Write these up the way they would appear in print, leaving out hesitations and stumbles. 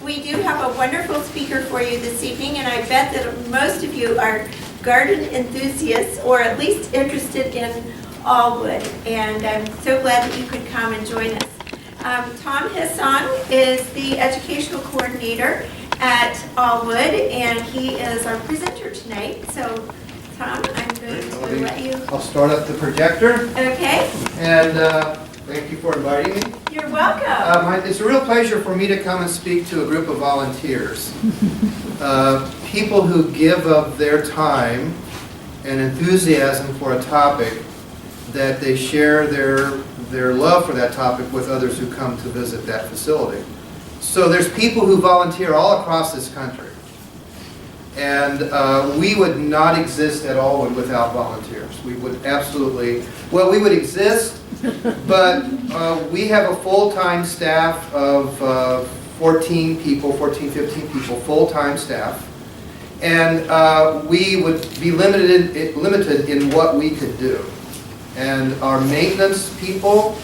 we do have a wonderful speaker for you this evening, and I bet that most of you are garden enthusiasts, or at least interested in Aullwood, and I'm so glad that you could come and join us. Tom Hissong is the educational coordinator at Aullwood, and he is our presenter tonight. So, Tom, I'm going to let you... I'll start up the projector. Okay. And thank you for inviting me. You're welcome. It's a real pleasure for me to come and speak to a group of volunteers. People who give of their time and enthusiasm for a topic that they share their love for that topic with others who come to visit that facility. So there's people who volunteer all across this country. And we would not exist at all without volunteers. We would absolutely, well, we would exist, but we have a full-time staff of 14 people, 14, 15 people, full-time staff. And we would be limited in what we could do. And our maintenance people,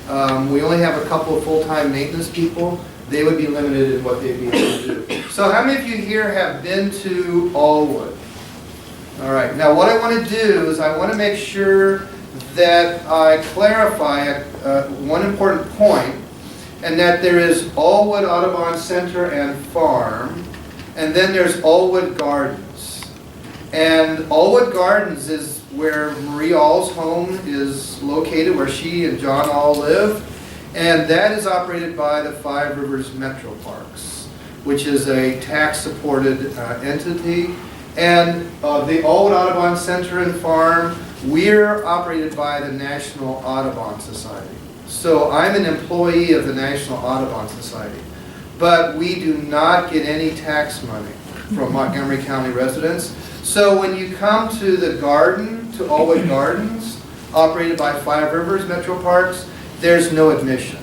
we only have a couple of full-time maintenance people. They would be limited in what they'd be able to do. So how many of you here have been to Aullwood? All right, now what I want to do is I want to make sure that I clarify one important point, and that there is Aullwood Audubon Center and Farm, and then there's Aullwood Gardens. And Aullwood Gardens is where Marie Aull's home is located, where she and John Aull live. And that is operated by the Five Rivers Metro Parks, which is a tax-supported entity. And the Aullwood Audubon Center and Farm, we're operated by the National Audubon Society. So I'm an employee of the National Audubon Society. But we do not get any tax money from Montgomery County residents. So when you come to the garden, to Aullwood Gardens, operated by Five Rivers Metro Parks, there's no admission.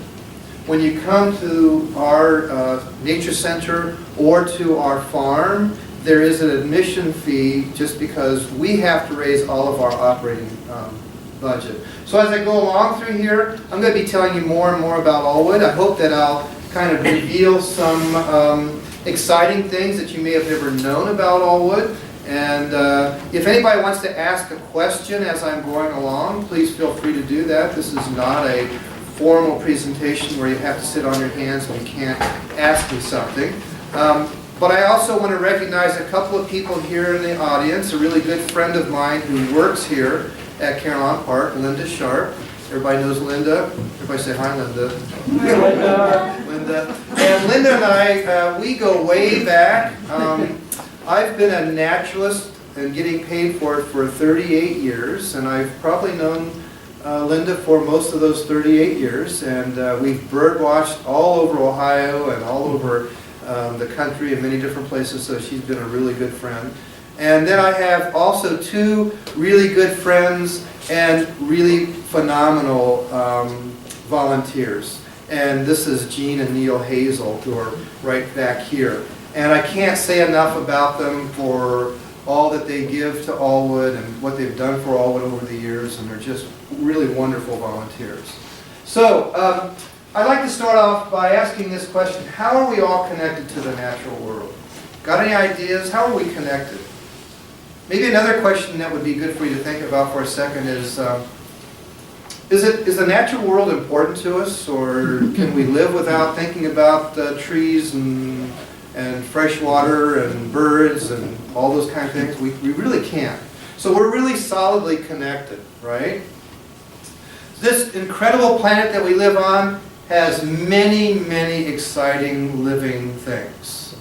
When you come to our nature center or to our farm, there is an admission fee just because we have to raise all of our operating budget. So as I go along through here, I'm going to be telling you more and more about Aullwood. I hope that I'll kind of reveal some exciting things that you may have never known about Aullwood. And if anybody wants to ask a question as I'm going along, please feel free to do that. This is not a formal presentation where you have to sit on your hands and you can't ask me something. But I also want to recognize a couple of people here in the audience. A really good friend of mine who works here at Carillon Park, Linda Sharp. Everybody knows Linda. Everybody say hi, Linda. Hi, Linda. Linda. And Linda and I, we go way back. I've been a naturalist and getting paid for it for 38 years, and I've probably known Linda for most of those 38 years, and we've bird watched all over Ohio and all over the country in many different places, so she's been a really good friend. And then I have also two really good friends and really phenomenal volunteers. And this is Jean and Neil Hazel, who are right back here. And I can't say enough about them for all that they give to Aullwood and what they've done for Aullwood over the years, and they're just really wonderful volunteers. So, I'd like to start off by asking this question: how are we all connected to the natural world? Got any ideas? How are we connected? Maybe another question that would be good for you to think about for a second is the natural world important to us, or can we live without thinking about trees and fresh water and birds and all those kind of things? We really can't. So we're really solidly connected, right? This incredible planet that we live on has many, many exciting living things.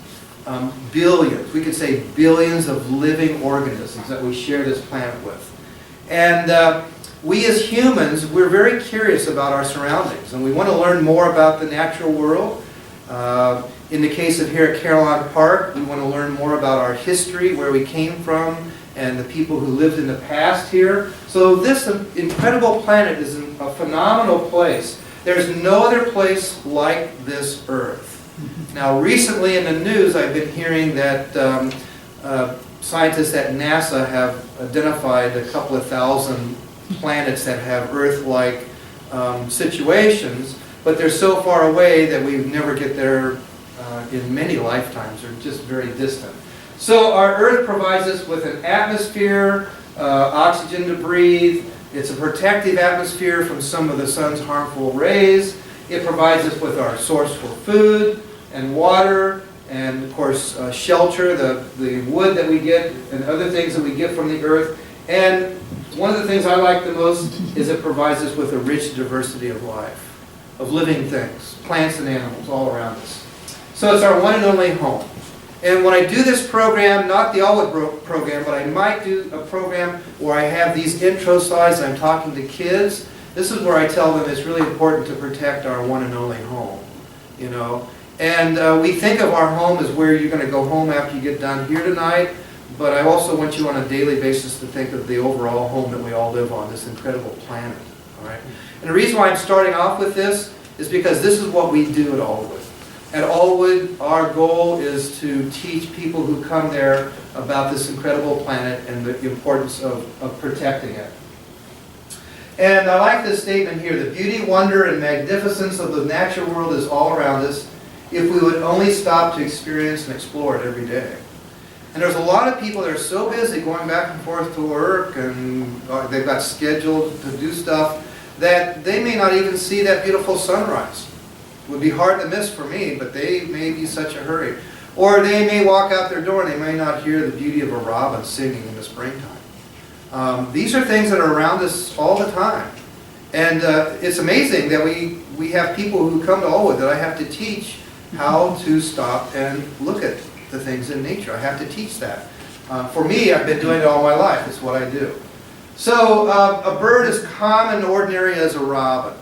Billions, we could say billions of living organisms that we share this planet with. And we as humans, we're very curious about our surroundings, and we want to learn more about the natural world. In the case of here at Carillon Park, we want to learn more about our history, where we came from, and the people who lived in the past here. So this incredible planet is a phenomenal place. There's no other place like this Earth. Now recently in the news I've been hearing that scientists at NASA have identified a couple of thousand planets that have Earth-like situations, but they're so far away that we never get their in many lifetimes. They're just very distant. So our Earth provides us with an atmosphere, oxygen to breathe. It's a protective atmosphere from some of the sun's harmful rays. It provides us with our source for food and water, and of course shelter, the wood that we get and other things that we get from the earth. And one of the things I like the most is it provides us with a rich diversity of life, of living things, plants and animals all around us. So it's our one and only home. And when I do this program, not the Aullwood program, but I might do a program where I have these intro slides and I'm talking to kids, this is where I tell them it's really important to protect our one and only home, you know. And we think of our home as where you're going to go home after you get done here tonight, but I also want you on a daily basis to think of the overall home that we all live on, this incredible planet, all right? And the reason why I'm starting off with this is because this is what we do at Aullwood. At Aullwood, our goal is to teach people who come there about this incredible planet and the importance of protecting it. And I like this statement here: the beauty, wonder, and magnificence of the natural world is all around us if we would only stop to experience and explore it every day. And there's a lot of people that are so busy going back and forth to work, and they've got scheduled to do stuff, that they may not even see that beautiful sunrise. It would be hard to miss for me, but they may be such a hurry. Or they may walk out their door and they may not hear the beauty of a robin singing in the springtime. These are things that are around us all the time. And it's amazing that we have people who come to Aullwood that I have to teach how to stop and look at the things in nature. I have to teach that. For me, I've been doing it all my life. It's what I do. So a bird as common and ordinary as a robin.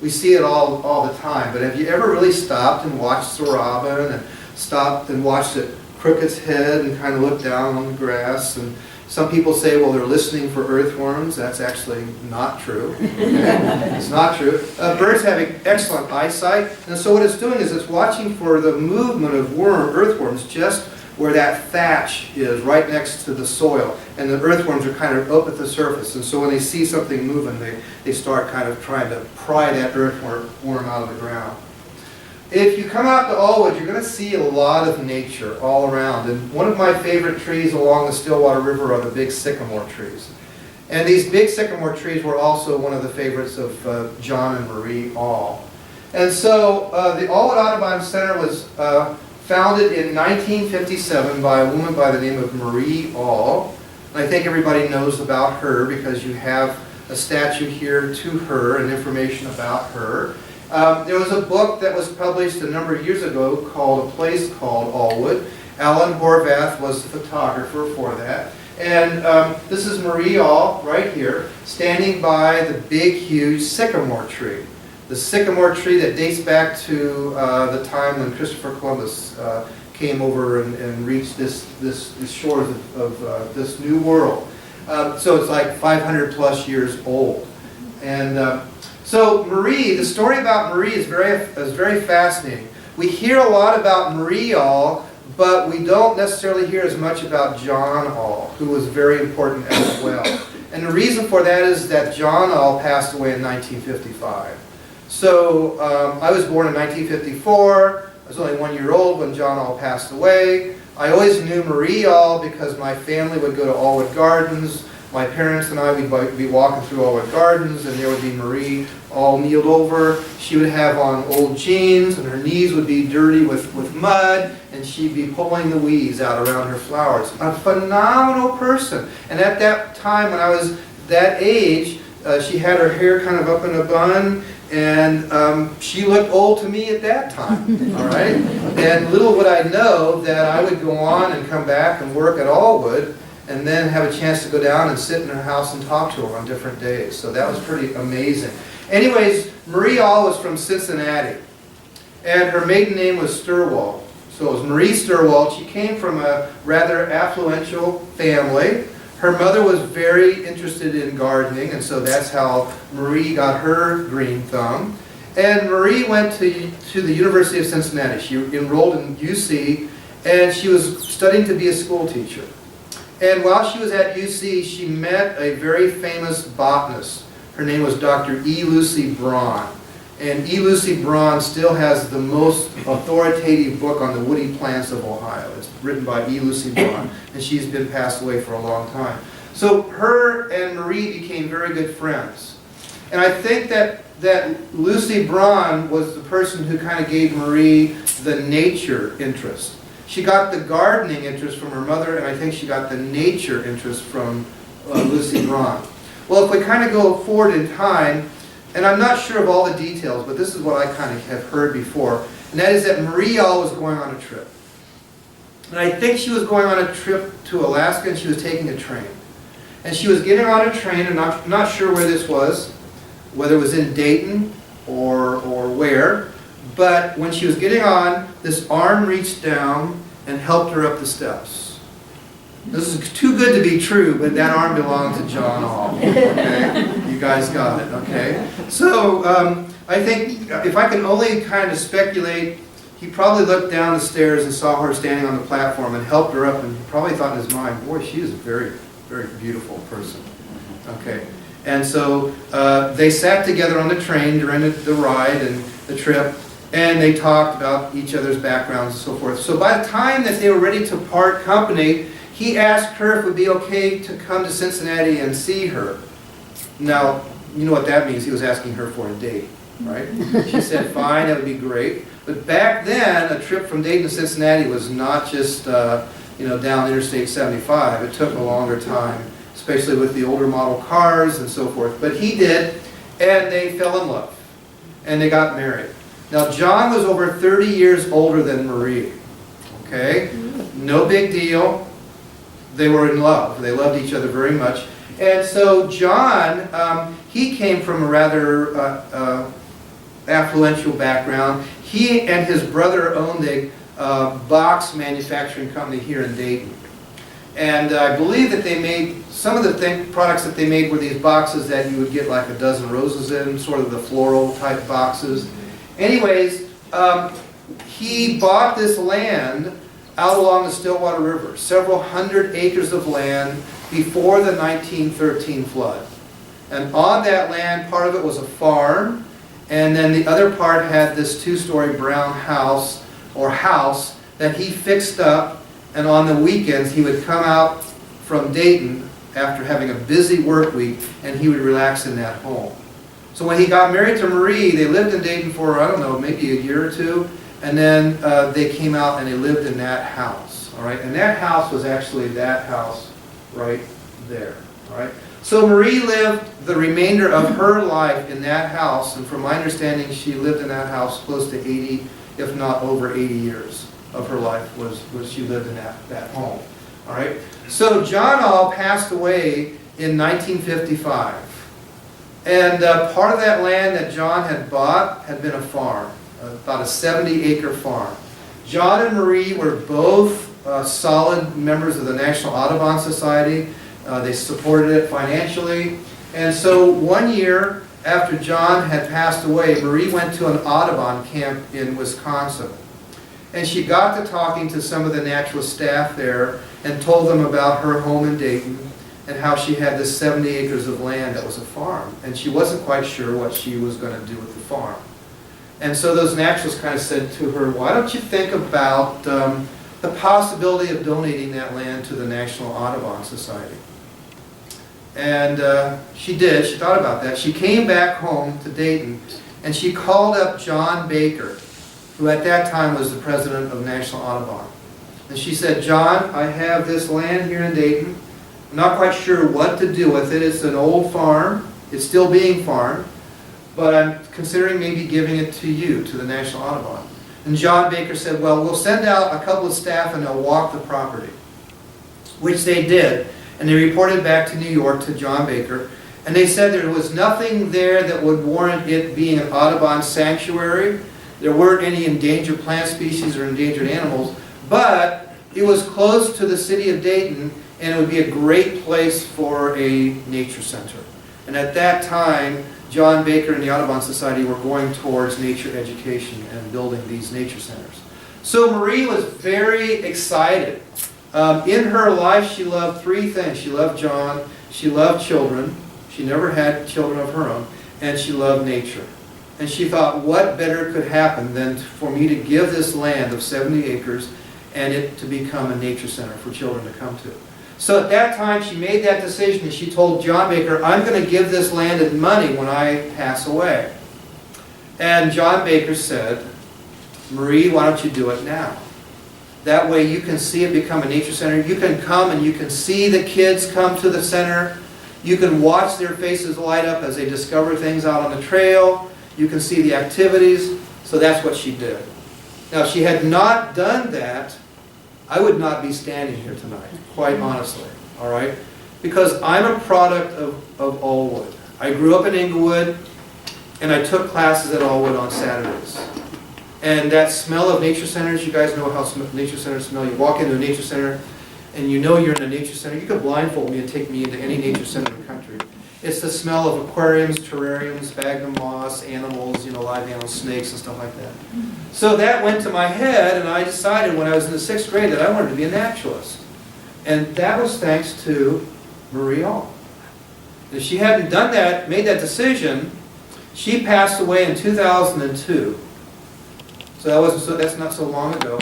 We see it all the time, but have you ever really stopped and watched the robin and stopped and watched it crook its head and kind of look down on the grass? And some people say, well, they're listening for earthworms. That's actually not true. It's not true. Birds have excellent eyesight, and so what it's doing is it's watching for the movement of earthworms just where that thatch is, right next to the soil. And the earthworms are kind of up at the surface. And so when they see something moving, they start kind of trying to pry that earthworm out of the ground. If you come out to Aullwood, you're going to see a lot of nature all around. And one of my favorite trees along the Stillwater River are the big sycamore trees. And these big sycamore trees were also one of the favorites of John and Marie Aull. And so the Aullwood Audubon Center was founded in 1957 by a woman by the name of Marie Aull. And I think everybody knows about her because you have a statue here to her and information about her. There was a book that was published a number of years ago called A Place Called Aullwood. Alan Horvath was the photographer for that. And this is Marie Aull right here, standing by the big, huge sycamore tree. The sycamore tree that dates back to the time when Christopher Columbus came over and reached this shores of this new world. So it's like 500 plus years old. And so Marie, the story about Marie is very fascinating. We hear a lot about Marie Aull, but we don't necessarily hear as much about John Aull, who was very important as well. And the reason for that is that John Aull passed away in 1955. So I was born in 1954. I was only 1 year old when John Aull passed away. I always knew Marie Aull because my family would go to Aullwood Gardens. My parents and I would be walking through Aullwood Gardens, and there would be Marie Aull kneeled over. She would have on old jeans, and her knees would be dirty with mud, and she'd be pulling the weeds out around her flowers. A phenomenal person. And at that time, when I was that age, she had her hair kind of up in a bun, and she looked old to me at that time, all right? And little would I know that I would go on and come back and work at Aullwood, and then have a chance to go down and sit in her house and talk to her on different days. So that was pretty amazing. Anyways, Marie Aull was from Cincinnati, and her maiden name was Sturwald. So it was Marie Sturwald. She came from a rather affluential family. Her mother was very interested in gardening, and so that's how Marie got her green thumb. And Marie went to the University of Cincinnati. She enrolled in UC, and she was studying to be a school teacher. And while she was at UC, she met a very famous botanist. Her name was Dr. E. Lucy Braun. And E. Lucy Braun still has the most authoritative book on the woody plants of Ohio. It's written by E. Lucy Braun, and she's been passed away for a long time. So her and Marie became very good friends. And I think that Lucy Braun was the person who kind of gave Marie the nature interest. She got the gardening interest from her mother, and I think she got the nature interest from Lucy Braun. Well, if we kind of go forward in time, and I'm not sure of all the details, but this is what I kind of have heard before, and that is that Marie Aull was going on a trip. And I think she was going on a trip to Alaska, and she was taking a train. And she was getting on a train, and I'm not sure where this was, whether it was in Dayton or where, but when she was getting on, this arm reached down and helped her up the steps. This is too good to be true, but that arm belonged to John Aull. Okay? You guys got it, okay? So I think if I can only kind of speculate, he probably looked down the stairs and saw her standing on the platform and helped her up, and he probably thought in his mind, boy, she is a very, very beautiful person. Okay. And so they sat together on the train during the ride and the trip, and they talked about each other's backgrounds and so forth. So by the time that they were ready to part company, he asked her if it would be okay to come to Cincinnati and see her. Now, you know what that means. He was asking her for a date, right? She said, fine, that would be great. But back then, a trip from Dayton to Cincinnati was not just down Interstate 75. It took a longer time, especially with the older model cars and so forth. But he did, and they fell in love, and they got married. Now, John was over 30 years older than Marie, okay? No big deal. They were in love. They loved each other very much. And so John, he came from a rather affluential background. He and his brother owned a box manufacturing company here in Dayton. And I believe that they made, some of the products that they made were these boxes that you would get like a dozen roses in, sort of the floral type boxes. Anyways, he bought this land out along the Stillwater River, several hundred acres of land before the 1913 flood. And on that land, part of it was a farm, and then the other part had this two-story brown house, that he fixed up, and on the weekends he would come out from Dayton after having a busy work week, and he would relax in that home. So when he got married to Marie, they lived in Dayton for, I don't know, maybe a year or two, and then they came out and they lived in that house, all right? And that house was actually that house right there, all right? So Marie lived the remainder of her life in that house, and from my understanding, she lived in that house close to 80, if not over 80 years of her life was she lived in that home, all right? So John Aull passed away in 1955. And part of that land that John had bought had been a farm, about a 70-acre farm. John and Marie were both solid members of the National Audubon Society. They supported it financially. And so one year after John had passed away, Marie went to an Audubon camp in Wisconsin. And she got to talking to some of the naturalist staff there and told them about her home in Dayton, and how she had this 70 acres of land that was a farm. And she wasn't quite sure what she was going to do with the farm. And so those naturalists kind of said to her, why don't you think about the possibility of donating that land to the National Audubon Society? And she did. She thought about that. She came back home to Dayton, and she called up John Baker, who at that time was the president of National Audubon. And she said, John, I have this land here in Dayton. I'm not quite sure what to do with it. It's an old farm. It's still being farmed. But I'm considering maybe giving it to you, to the National Audubon. And John Baker said, well, we'll send out a couple of staff and they'll walk the property. Which they did. And they reported back to New York to John Baker. And they said there was nothing there that would warrant it being an Audubon sanctuary. There weren't any endangered plant species or endangered animals. But it was close to the city of Dayton, and it would be a great place for a nature center. And at that time, John Baker and the Audubon Society were going towards nature education and building these nature centers. So Marie was very excited. In her life, she loved three things. She loved John, she loved children, she never had children of her own, and she loved nature. And she thought, what better could happen than for me to give this land of 70 acres and it to become a nature center for children to come to. So at that time, she made that decision, and she told John Baker, I'm going to give this land and money when I pass away. And John Baker said, Marie, why don't you do it now? That way you can see it become a nature center. You can come and you can see the kids come to the center. You can watch their faces light up as they discover things out on the trail. You can see the activities. So that's what she did. Now, if she had not done that, I would not be standing here tonight, quite honestly, all right? Because I'm a product of Aullwood. I grew up in Inglewood, and I took classes at Aullwood on Saturdays. And that smell of nature centers, you guys know how nature centers smell. You walk into a nature center, and you know you're in a nature center. You could blindfold me and take me into any nature center in the country. It's the smell of aquariums, terrariums, sphagnum moss, animals, live animals, snakes, and stuff like that. So that went to my head, and I decided when I was in the 6th grade that I wanted to be a naturalist. And that was thanks to Marie Aull. If she hadn't done that, made that decision, she passed away in 2002. So that's not so long ago.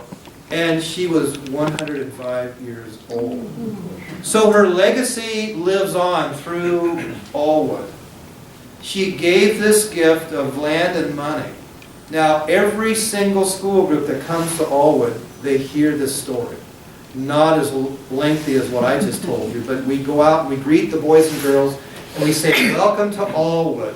And she was 105 years old. So her legacy lives on through Aullwood. She gave this gift of land and money. Now, every single school group that comes to Aullwood, they hear this story. Not as lengthy as what I just told you, but we go out and we greet the boys and girls, and we say, welcome to Aullwood.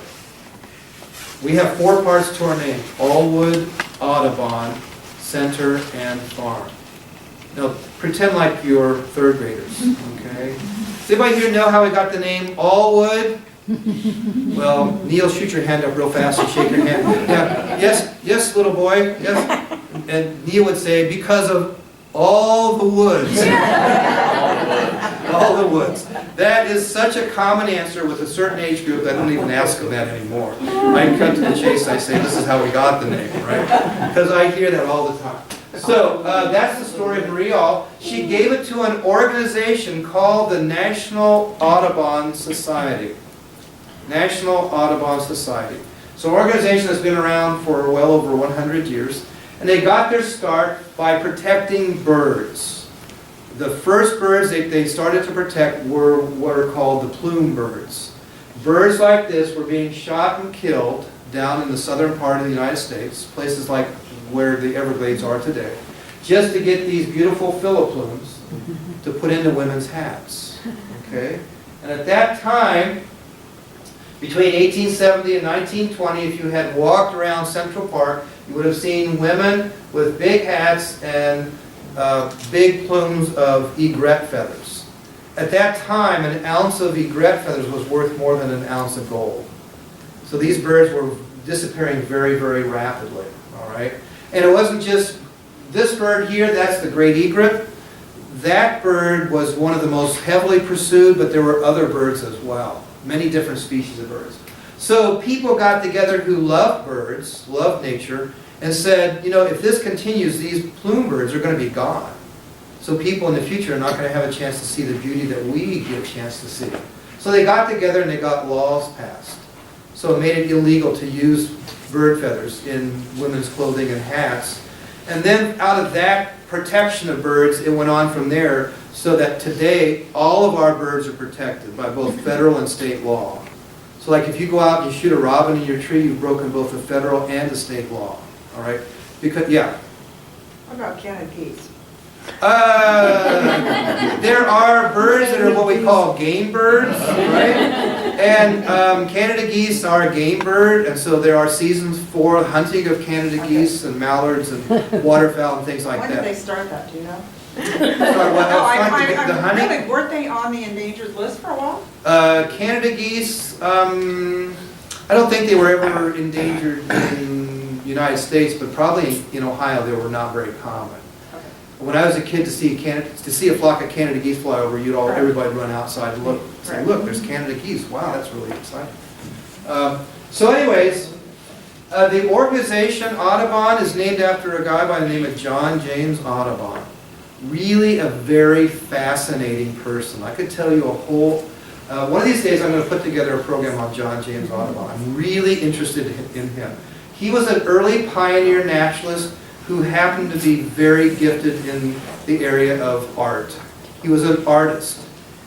We have 4 parts to our name: Aullwood, Audubon, Center, and Farm. Now, pretend like you're 3rd graders, okay? Does anybody here know how we got the name Aullwood? Well, Neil, shoot your hand up real fast and shake your hand. Yeah, yes, little boy, yes. And Neil would say, because of all the woods. All the woods. That is such a common answer with a certain age group that I don't even ask them that anymore. I cut to the chase, I say, this is how we got the name, right? Because I hear that all the time. So that's the story of Marie Aull. She gave it to an organization called the National Audubon Society. National Audubon Society. So an organization that's been around for well over 100 years. And they got their start by protecting birds. The first birds they started to protect were what are called the plume birds. Birds like this were being shot and killed down in the southern part of the United States, places like where the Everglades are today, just to get these beautiful philloplumes to put into women's hats. Okay? And at that time, between 1870 and 1920, if you had walked around Central Park, you would have seen women with big hats and big plumes of egret feathers. At that time, an ounce of egret feathers was worth more than an ounce of gold. So these birds were disappearing very, very rapidly. All right? And it wasn't just this bird here, that's the great egret. That bird was one of the most heavily pursued, but there were other birds as well. Many different species of birds. So people got together who loved birds, loved nature, and said, if this continues, these plume birds are going to be gone. So people in the future are not going to have a chance to see the beauty that we get a chance to see. So they got together and they got laws passed. So it made it illegal to use bird feathers in women's clothing and hats. And then out of that protection of birds, it went on from there, so that today all of our birds are protected by both federal and state law. So like if you go out and you shoot a robin in your tree, you've broken both the federal and the state law. All right? Because, yeah. What about Canada geese? There are birds that are what we call game birds, right? And Canada geese are a game bird, and so there are seasons for hunting of Canada geese and mallards and waterfowl and things like When that. did they start that, do you know? Sorry, what, the hunting? Really, weren't they on the endangered list for a while? Canada geese, I don't think they were ever endangered in the United States, but probably in Ohio they were not very common. Okay. When I was a kid, to see a flock of Canada geese fly over, everybody run outside and look, say, Right. look, there's Canada geese. Wow, that's really exciting. So anyways, the organization Audubon is named after a guy by the name of John James Audubon. Really a very fascinating person. I could tell you a whole One of these days I'm going to put together a program on John James Audubon. I'm really interested in him. He was an early pioneer naturalist who happened to be very gifted in the area of art. He was an artist.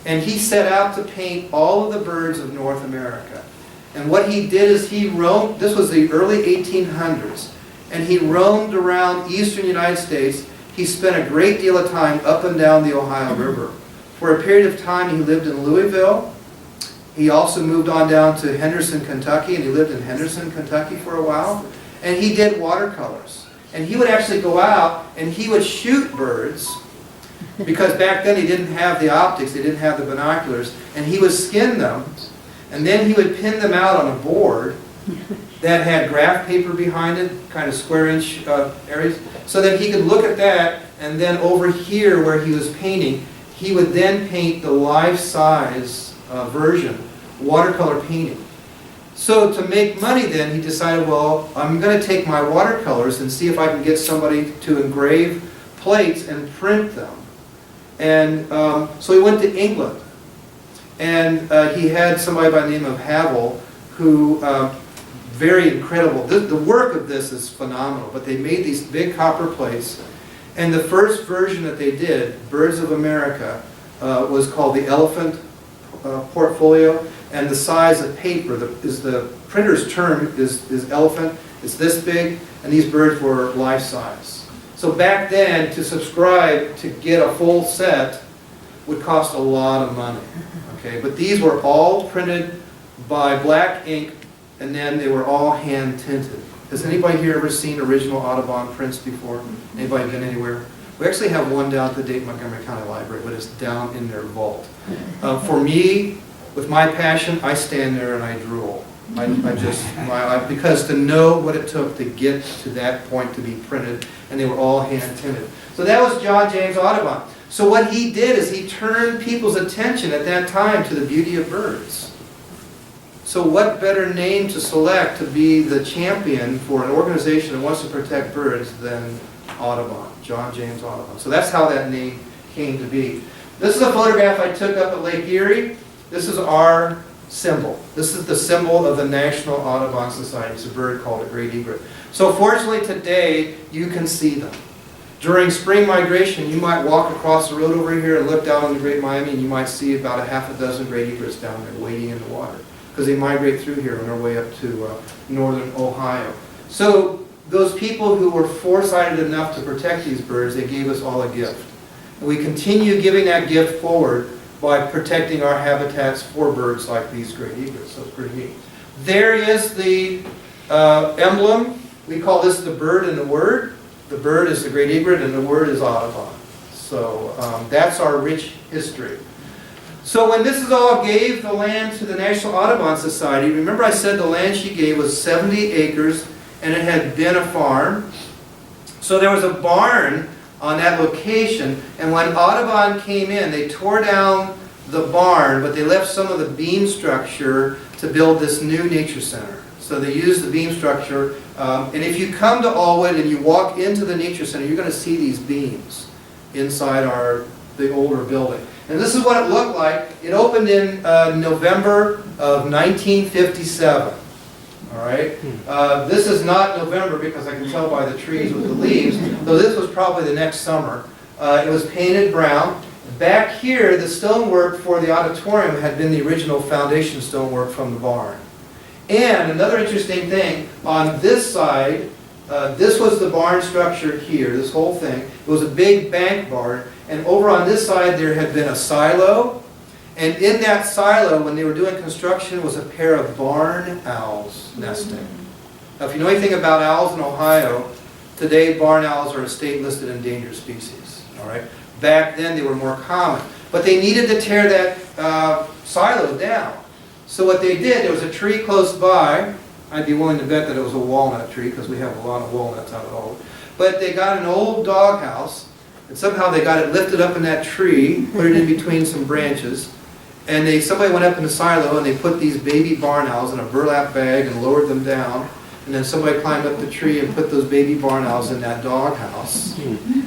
And he set out to paint all of the birds of North America. And what he did is he roamed, this was the early 1800s, and he roamed around eastern United States. He spent a great deal of time up and down the Ohio River. For a period of time he lived in Louisville. He also moved on down to Henderson, Kentucky, and he lived in Henderson, Kentucky for a while. And he did watercolors. And he would actually go out and he would shoot birds, because back then he didn't have the optics, they didn't have the binoculars, and he would skin them, and then he would pin them out on a board that had graph paper behind it, kind of square-inch areas, so that he could look at that, and then over here where he was painting, he would then paint the life-size version, watercolor painting. So to make money then, he decided, well, I'm going to take my watercolors and see if I can get somebody to engrave plates and print them. And so he went to England. And he had somebody by the name of Havel who, very incredible. The work of this is phenomenal, but they made these big copper plates. And the first version that they did, Birds of America, was called the Elephant Portfolio. And the size of paper, the printer's term is elephant. It's this big, and these birds were life-size. So back then, to subscribe to get a full set would cost a lot of money. Okay, but these were all printed by black ink, and then they were all hand-tinted. Has anybody here ever seen original Audubon prints before? Anybody been anywhere? We actually have one down at the Dayton Montgomery County Library, but it's down in their vault. For me, with my passion, I stand there and I drool. Because to know what it took to get to that point to be printed, and they were all hand-tinted. So that was John James Audubon. So what he did is he turned people's attention at that time to the beauty of birds. So what better name to select to be the champion for an organization that wants to protect birds than Audubon, John James Audubon. So that's how that name came to be. This is a photograph I took up at Lake Erie. This is our symbol. This is the symbol of the National Audubon Society. It's a bird called a great egret. So fortunately today, you can see them. During spring migration, you might walk across the road over here and look down on the Great Miami, and you might see about a half a dozen great egrets down there wading in the water, because they migrate through here on their way up to northern Ohio. So those people who were foresighted enough to protect these birds, they gave us all a gift. And we continue giving that gift forward by protecting our habitats for birds like these great egrets. So it's pretty neat. There is the emblem. We call this the bird and the word. The bird is the great egret and the word is Audubon. So that's our rich history. So when Mrs. Aull gave the land to the National Audubon Society, remember I said the land she gave was 70 acres and it had been a farm. So there was a barn on that location, and when Audubon came in, they tore down the barn, but they left some of the beam structure to build this new nature center. So they used the beam structure, and if you come to Aullwood and you walk into the nature center, you're going to see these beams inside the older building. And this is what it looked like. It opened in November of 1957. All right. This is not November because I can tell by the trees with the leaves, though this was probably the next summer. It was painted brown. Back here, the stonework for the auditorium had been the original foundation stonework from the barn. And another interesting thing, on this side, this was the barn structure here, this whole thing. It was a big bank barn. And over on this side, there had been a silo. And in that silo, when they were doing construction, was a pair of barn owls nesting. Now, if you know anything about owls in Ohio, today barn owls are a state-listed endangered species. All right. Back then, they were more common. But they needed to tear that silo down. So what they did, there was a tree close by. I'd be willing to bet that it was a walnut tree, because we have a lot of walnuts out of Aull. But they got an old doghouse, and somehow they got it lifted up in that tree, put it in between some branches. And somebody went up in the silo and they put these baby barn owls in a burlap bag and lowered them down. and then somebody climbed up the tree and put those baby barn owls in that dog house.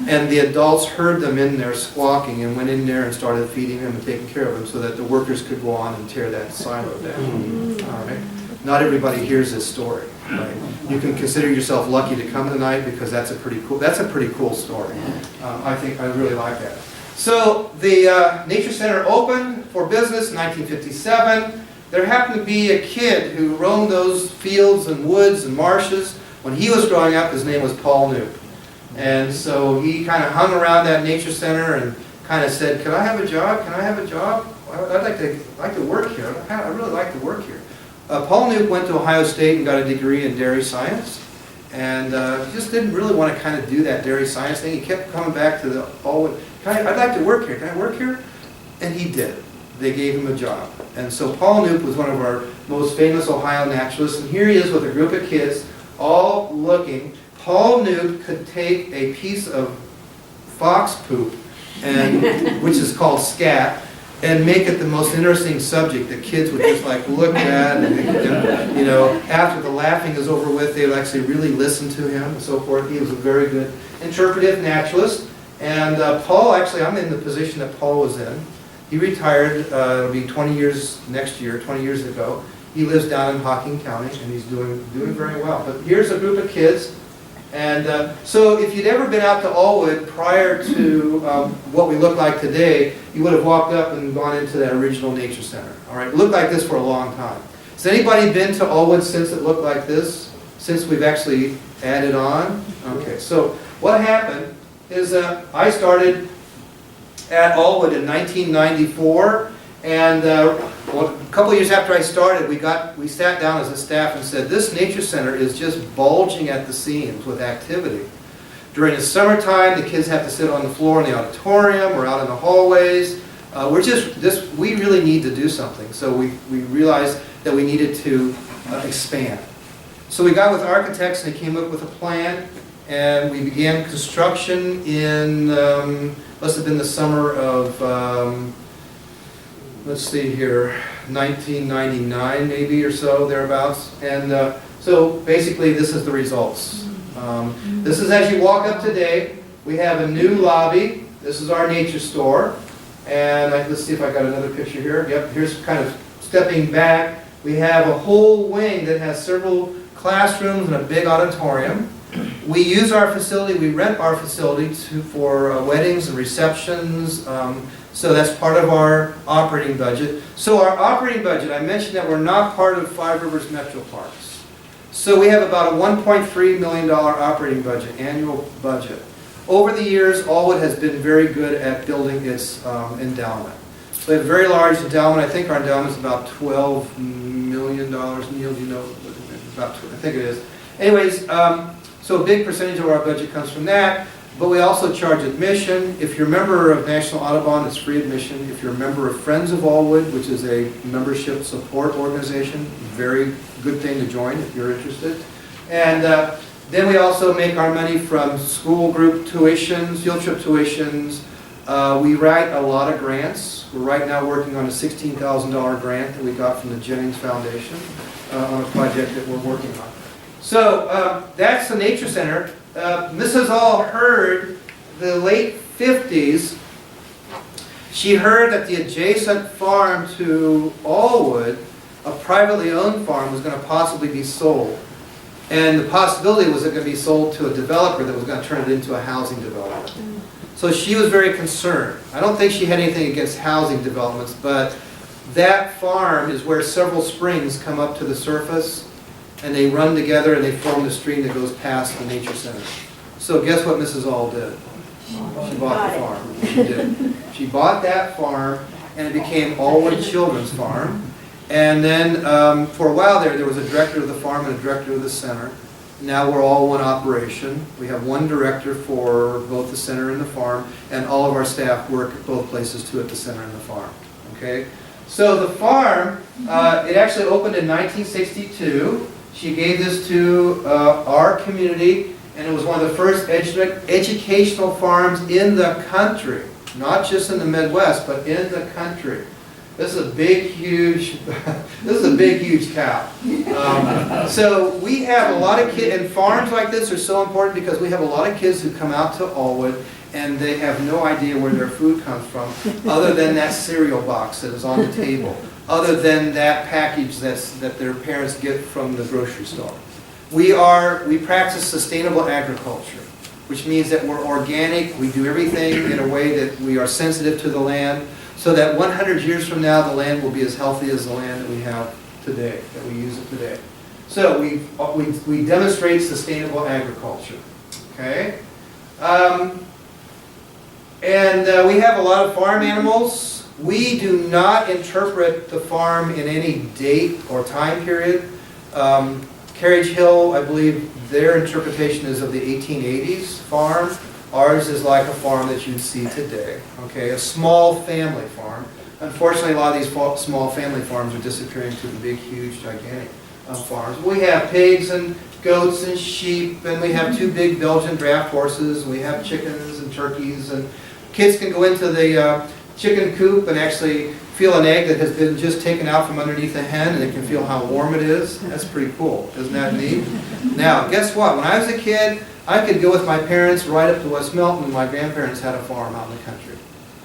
And the adults heard them in there squawking and went in there and started feeding them and taking care of them so that the workers could go on and tear that silo down. All right. Not everybody hears this story. Right? You can consider yourself lucky to come tonight because that's a pretty cool story. I think I really like that. So the Nature Center opened for business in 1957. There happened to be a kid who roamed those fields and woods and marshes. When he was growing up, his name was Paul Nooope. And so he kind of hung around that nature center and kind of said, "Can I have a job? Can I have a job? I'd like to work here. I really like to work here." Paul Nooope went to Ohio State and got a degree in dairy science. And he just didn't really want to kind of do that dairy science thing. He kept coming back to the Aullwood. I'd like to work here. Can I work here? And he did. They gave him a job. And so Paul Nooope was one of our most famous Ohio naturalists. And here he is with a group of kids all looking. Paul Nooope could take a piece of fox poop, which is called scat, and make it the most interesting subject that kids would just like look at, and you know, after the laughing is over with, they would actually really listen to him and so forth. He was a very good interpretive naturalist. And Paul, actually, I'm in the position that Paul was in. He retired, it'll be 20 years next year, 20 years ago. He lives down in Hocking County, and he's doing very well. But here's a group of kids. And so if you'd ever been out to Aullwood prior to what we look like today, you would have walked up and gone into that original nature center. All right, it looked like this for a long time. Has anybody been to Aullwood since it looked like this? Since we've actually added on? Okay, so what happened is I started at Aullwood in 1994, and a couple of years after I started, we sat down as a staff and said, this nature center is just bulging at the seams with activity. During the summertime, the kids have to sit on the floor in the auditorium or out in the hallways. We really need to do something. So we realized that we needed to expand. So we got with architects and they came up with a plan, and we began construction in, must have been the summer of, let's see here, 1999 maybe or so, thereabouts. And so basically this is the results. This is as you walk up today. We have a new lobby. This is our nature store. And let's see if I got another picture here. Yep, here's kind of stepping back. We have a whole wing that has several classrooms and a big auditorium. We use our facility, we rent our facility for weddings and receptions. So that's part of our operating budget. So our operating budget, I mentioned that we're not part of Five Rivers Metro Parks. So we have about a $1.3 million operating budget, annual budget. Over the years, Aullwood has been very good at building its endowment. So we have a very large endowment. I think our endowment is about $12 million. Neil, do you know? About, I think it is. Anyways, so a big percentage of our budget comes from that. But we also charge admission. If you're a member of National Audubon, it's free admission. If you're a member of Friends of Aullwood, which is a membership support organization, very good thing to join if you're interested. And then we also make our money from school group tuitions, field trip tuitions. We write a lot of grants. We're right now working on a $16,000 grant that we got from the Jennings Foundation on a project that we're working on. So that's the Nature Center. Mrs. Aull heard the late 50s. She heard that the adjacent farm to Aullwood, a privately owned farm, was going to possibly be sold. And the possibility was it going to be sold to a developer that was going to turn it into a housing development. So she was very concerned. I don't think she had anything against housing developments, but that farm is where several springs come up to the surface, and they run together and they form the stream that goes past the nature center. So guess what Mrs. Aull did? She bought the farm. She did. She bought that farm, and it became Aullwood Children's Farm. And then for a while there was a director of the farm and a director of the center. Now we're all one operation. We have one director for both the center and the farm, and all of our staff work at both places too, at the center and the farm. Okay? So the farm, it actually opened in 1962. She gave this to our community, and it was one of the first educational farms in the country, not just in the Midwest, but in the country. This is a big, huge, this is a big, huge cow. So we have a lot of kids, and farms like this are so important because we have a lot of kids who come out to Aullwood and they have no idea where their food comes from, other than that cereal box that is on the table, other than that package that their parents get from the grocery store. We practice sustainable agriculture, which means that we're organic, we do everything in a way that we are sensitive to the land, so that 100 years from now the land will be as healthy as the land that we have today, that we use it today. So we demonstrate sustainable agriculture, okay? We have a lot of farm animals. We do not interpret the farm in any date or time period. Carriage Hill, I believe their interpretation is of the 1880s farm. Ours is like a farm that you'd see today, okay? A small family farm. Unfortunately, a lot of these small family farms are disappearing to the big, huge, gigantic farms. We have pigs and goats and sheep, and we have 2 big Belgian draft horses, and we have chickens and turkeys, and kids can go into the chicken coop and actually feel an egg that has been just taken out from underneath a hen, and they can feel how warm it is. That's pretty cool. Isn't that neat? Now, guess what? When I was a kid, I could go with my parents right up to West Milton, and my grandparents had a farm out in the country.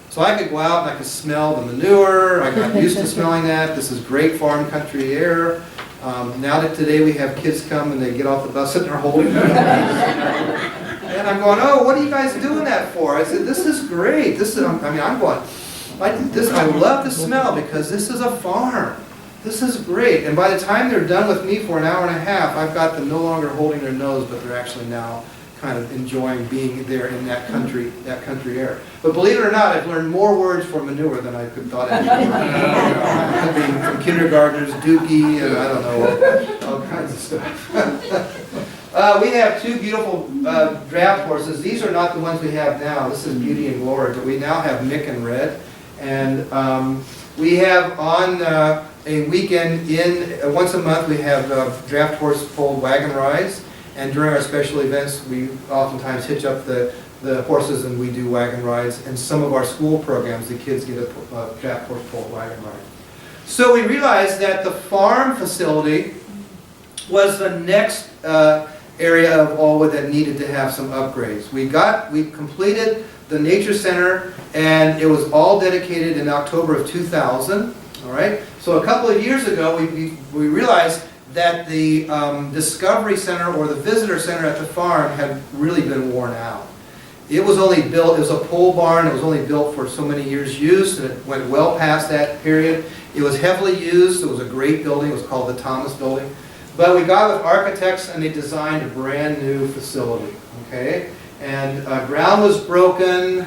So I could go out and I could smell the manure. I got used to smelling that. This is great farm country air. Now that today we have kids come and they get off the bus and they're holding them. And I'm going, oh, what are you guys doing that for? I said, this is great. I'm going, I love the smell because this is a farm. This is great. And by the time they're done with me for an hour and a half, I've got them no longer holding their nose, but they're actually now kind of enjoying being there in that country air. But believe it or not, I've learned more words for manure than I could thought I'd learn. I mean, from kindergartners, dookie, and I don't know, all kinds of stuff. We have 2 beautiful draft horses. These are not the ones we have now. This is Beauty and Glory, but we now have Mick and Red. And we have on a weekend once a month we have draft horse pulled wagon rides. And during our special events, we oftentimes hitch up the horses and we do wagon rides. And some of our school programs, the kids get a draft horse pulled wagon ride. So we realized that the farm facility was the next area of Aullwood that needed to have some upgrades. We completed the Nature Center, and it was all dedicated in October of 2000. All right. So a couple of years ago, we realized that the Discovery Center or the Visitor Center at the farm had really been worn out. It was only built, it was a pole barn, it was only built for so many years use, and it went well past that period. It was heavily used, it was a great building, it was called the Thomas Building. But we got with architects and they designed a brand new facility, okay? And ground was broken,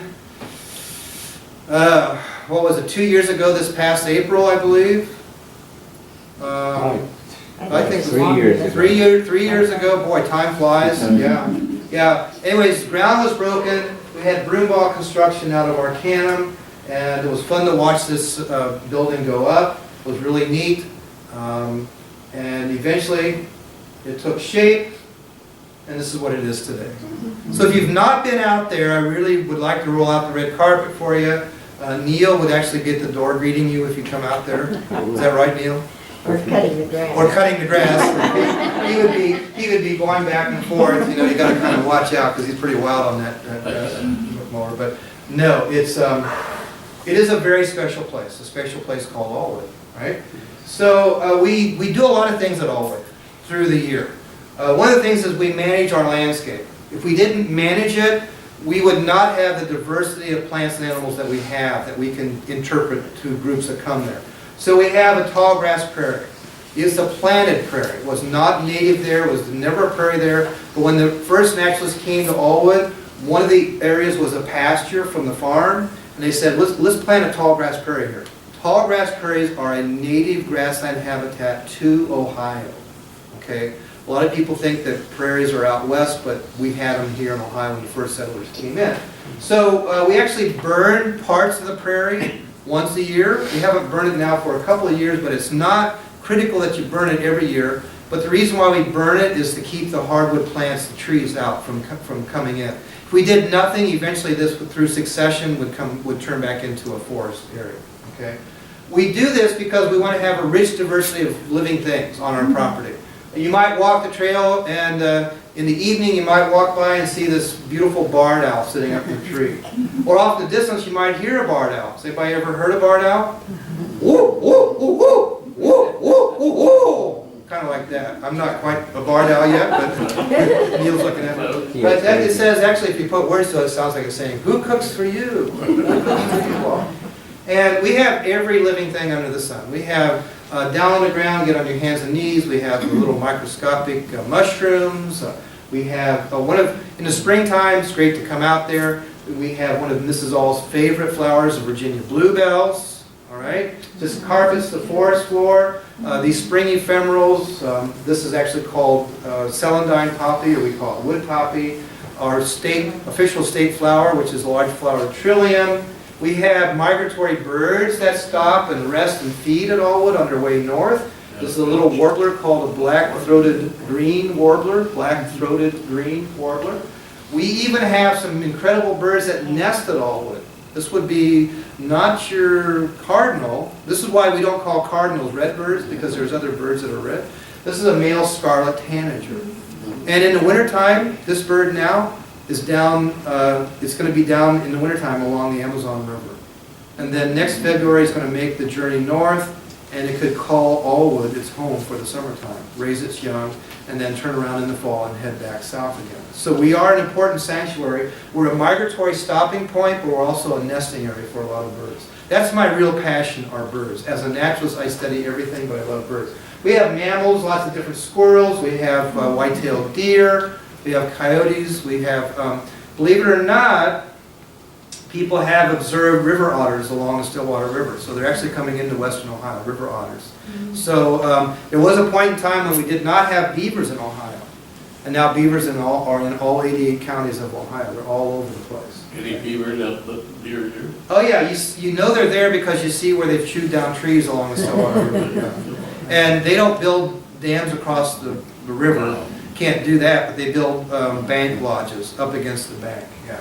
what was it, 2 years ago this past April, I believe? I think 3 years ago. 3 years ago. Boy, time flies. Yeah. Anyways, ground was broken. We had broom ball construction out of Arcanum, and it was fun to watch this building go up. It was really neat. And eventually, it took shape, and this is what it is today. So if you've not been out there, I really would like to roll out the red carpet for you. Neil would actually be at the door greeting you if you come out there. Is that right, Neil? Or cutting the grass. Or cutting the grass. He would be going back and forth. You know, you got to kind of watch out because he's pretty wild on that mower. But no, it is a very special place. A special place called Aullwood, right? So we do a lot of things at Aullwood through the year. One of the things is we manage our landscape. If we didn't manage it, we would not have the diversity of plants and animals that we have that we can interpret to groups that come there. So we have a tall grass prairie. It's a planted prairie. It was not native there. It was never a prairie there. But when the first naturalists came to Aullwood, one of the areas was a pasture from the farm, and they said, let's plant a tall grass prairie here. Tall grass prairies are a native grassland habitat to Ohio. Okay? A lot of people think that prairies are out west, but we had them here in Ohio when the first settlers came in. So we actually burn parts of the prairie once a year. We haven't burned it now for a couple of years, but it's not critical that you burn it every year. But the reason why we burn it is to keep the hardwood plants, the trees out from coming in. If we did nothing, eventually this, through succession, would turn back into a forest area. Okay. We do this because we want to have a rich diversity of living things on our property. You might walk the trail, and in the evening you might walk by and see this beautiful barred owl sitting up in a tree. Or off in the distance you might hear a barred owl. Has anybody ever heard a barred owl? Woo, woo, woo, woo, woo, woo, woo, woo. Kind of like that. I'm not quite a barred owl yet, but Neil's looking at me. But that, it says, actually, if you put words to it, it sounds like it's saying, "Who cooks for you? Who cooks for you all?" And we have every living thing under the sun. We have down on the ground, get on your hands and knees. We have the little microscopic mushrooms. We have in the springtime, it's great to come out there. We have one of Mrs. Aull's favorite flowers, the Virginia bluebells. All right, this carpets the forest floor. These spring ephemerals. This is actually called celandine poppy, or we call it wood poppy. Our official state flower, which is large flowered trillium. We have migratory birds that stop and rest and feed at Aullwood on their way north. This is a little warbler called a black-throated green warbler. Black-throated green warbler. We even have some incredible birds that nest at Aullwood. This would be not your cardinal. This is why we don't call cardinals red birds, because there's other birds that are red. This is a male scarlet tanager. And in the wintertime, this bird now is down, it's going to be down in the wintertime along the Amazon River. And then next February it's going to make the journey north, and it could call Aullwood its home for the summertime, raise its young, and then turn around in the fall and head back south again. So we are an important sanctuary. We're a migratory stopping point, but we're also a nesting area for a lot of birds. That's my real passion, are birds. As a naturalist, I study everything, but I love birds. We have mammals, lots of different squirrels. We have white-tailed deer. We have coyotes. We have, believe it or not, people have observed river otters along the Stillwater River. So they're actually coming into western Ohio, river otters. So there was a point in time when we did not have beavers in Ohio. And now beavers are in all 88 counties of Ohio. They're all over the place. Any beavers out the deer here? Oh yeah, you know they're there because you see where they've chewed down trees along the Stillwater River. And they don't build dams across the river. Can't do that, but they build bank lodges up against the bank. Yeah.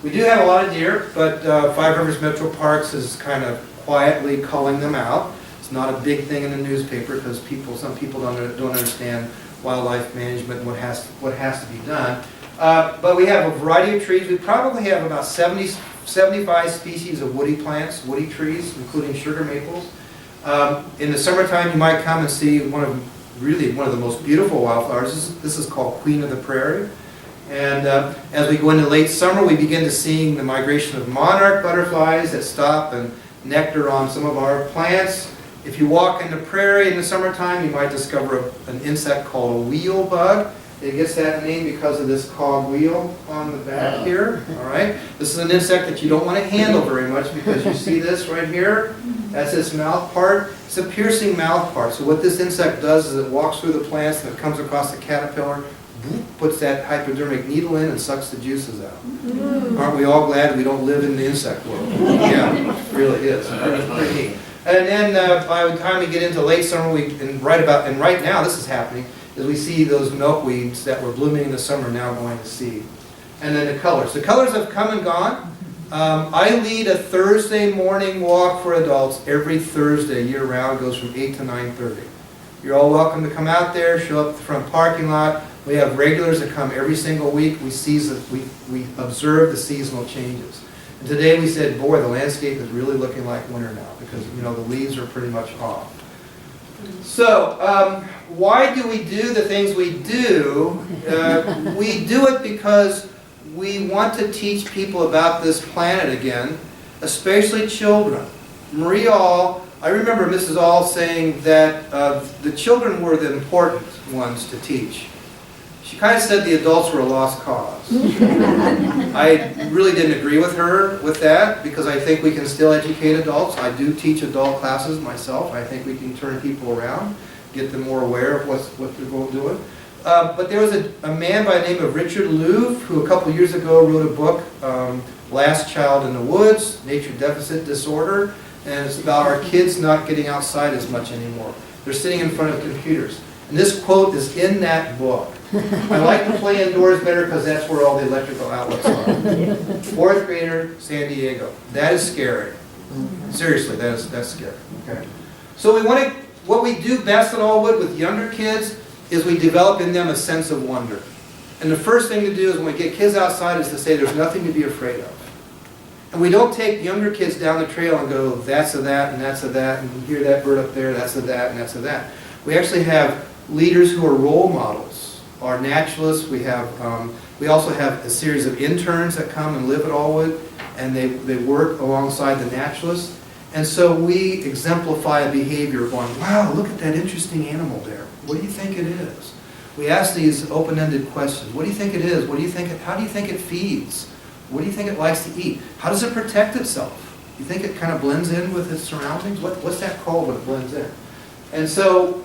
We do have a lot of deer, but Five Rivers Metro Parks is kind of quietly culling them out. It's not a big thing in the newspaper because some people don't understand wildlife management and what has to be done. But we have a variety of trees. We probably have about 75 species of woody plants, woody trees, including sugar maples. In the summertime, you might come and see one of the most beautiful wildflowers. This is called Queen of the Prairie. And as we go into late summer, we begin to see the migration of monarch butterflies that stop and nectar on some of our plants. If you walk in the prairie in the summertime, you might discover an insect called a wheel bug. It gets that name because of this cog wheel on the back here. All right. This is an insect that you don't want to handle very much because you see this right here. That's its mouth part. It's a piercing mouth part. So what this insect does is it walks through the plants and it comes across the caterpillar, puts that hypodermic needle in and sucks the juices out. Aren't we all glad we don't live in the insect world? Yeah, it really is. Pretty neat. And then by the time we get into late summer, right now this is happening, is we see those milkweeds that were blooming in the summer now going to seed. And then the colors. The colors have come and gone. I lead a Thursday morning walk for adults every Thursday year-round. It goes from 8 to 9:30. You're all welcome to come out there, show up at the front parking lot. We have regulars that come every single week. We observe the seasonal changes. And today we said, boy, the landscape is really looking like winter now because, you know, the leaves are pretty much off. So, why do we do the things we do? We do it because we want to teach people about this planet again, especially children. Marie Aull, I remember Mrs. Aull saying that the children were the important ones to teach. She kind of said the adults were a lost cause. I really didn't agree with her with that because I think we can still educate adults. I do teach adult classes myself. I think we can turn people around, get them more aware of what they're doing. But there was a man by the name of Richard Louv who a couple years ago wrote a book, Last Child in the Woods, Nature Deficit Disorder, and it's about our kids not getting outside as much anymore. They're sitting in front of computers. And this quote is in that book. I like to play indoors better because that's where all the electrical outlets are. Fourth grader, San Diego. That is scary. Seriously, that's scary. Okay. So what we do best at Aullwood with younger kids is we develop in them a sense of wonder. And the first thing to do is when we get kids outside is to say there's nothing to be afraid of. And we don't take younger kids down the trail and go, that's a that and that's a that, and you hear that bird up there, that's a that and that's a that. We actually have leaders who are role models, our naturalists. We also have a series of interns that come and live at Aullwood, and they work alongside the naturalists. And so we exemplify a behavior going, wow, look at that interesting animal there. What do you think it is? We ask these open-ended questions. What do you think it is? How do you think it feeds? What do you think it likes to eat? How does it protect itself? You think it kind of blends in with its surroundings? What's that called when it blends in? And so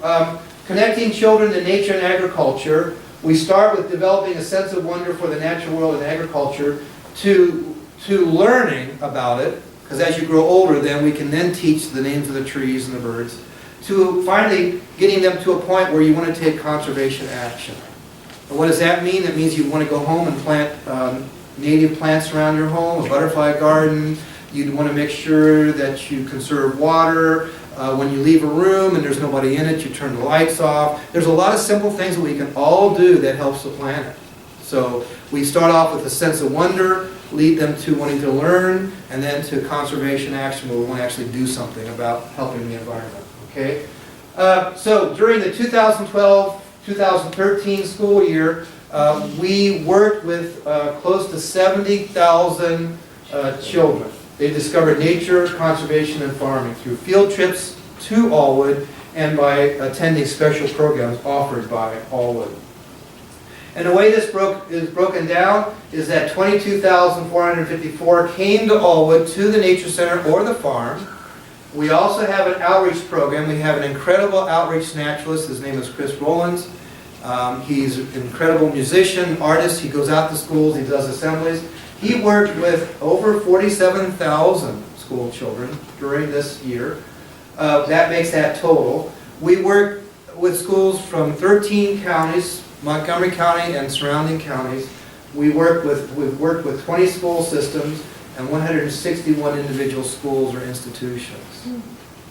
connecting children to nature and agriculture, we start with developing a sense of wonder for the natural world and agriculture to learning about it, because as you grow older, then we can then teach the names of the trees and the birds, to finally getting them to a point where you want to take conservation action. And what does that mean? That means you want to go home and plant native plants around your home, a butterfly garden. You'd want to make sure that you conserve water. When you leave a room and there's nobody in it, you turn the lights off. There's a lot of simple things that we can all do that helps the planet. So we start off with a sense of wonder, lead them to wanting to learn, and then to conservation action where we want to actually do something about helping the environment. Okay? So during the 2012-2013 school year, we worked with close to 70,000 children. They discovered nature, conservation, and farming through field trips to Aullwood and by attending special programs offered by Aullwood. And the way this is broken down is that 22,454 came to Aullwood to the Nature Center or the farm. We also have an outreach program. We have an incredible outreach naturalist. His name is Chris Rollins. He's an incredible musician, artist. He goes out to schools. He does assemblies. He worked with over 47,000 school children during this year. That makes that total. We work with schools from 13 counties, Montgomery County and surrounding counties. We've worked with 20 school systems and 161 individual schools or institutions.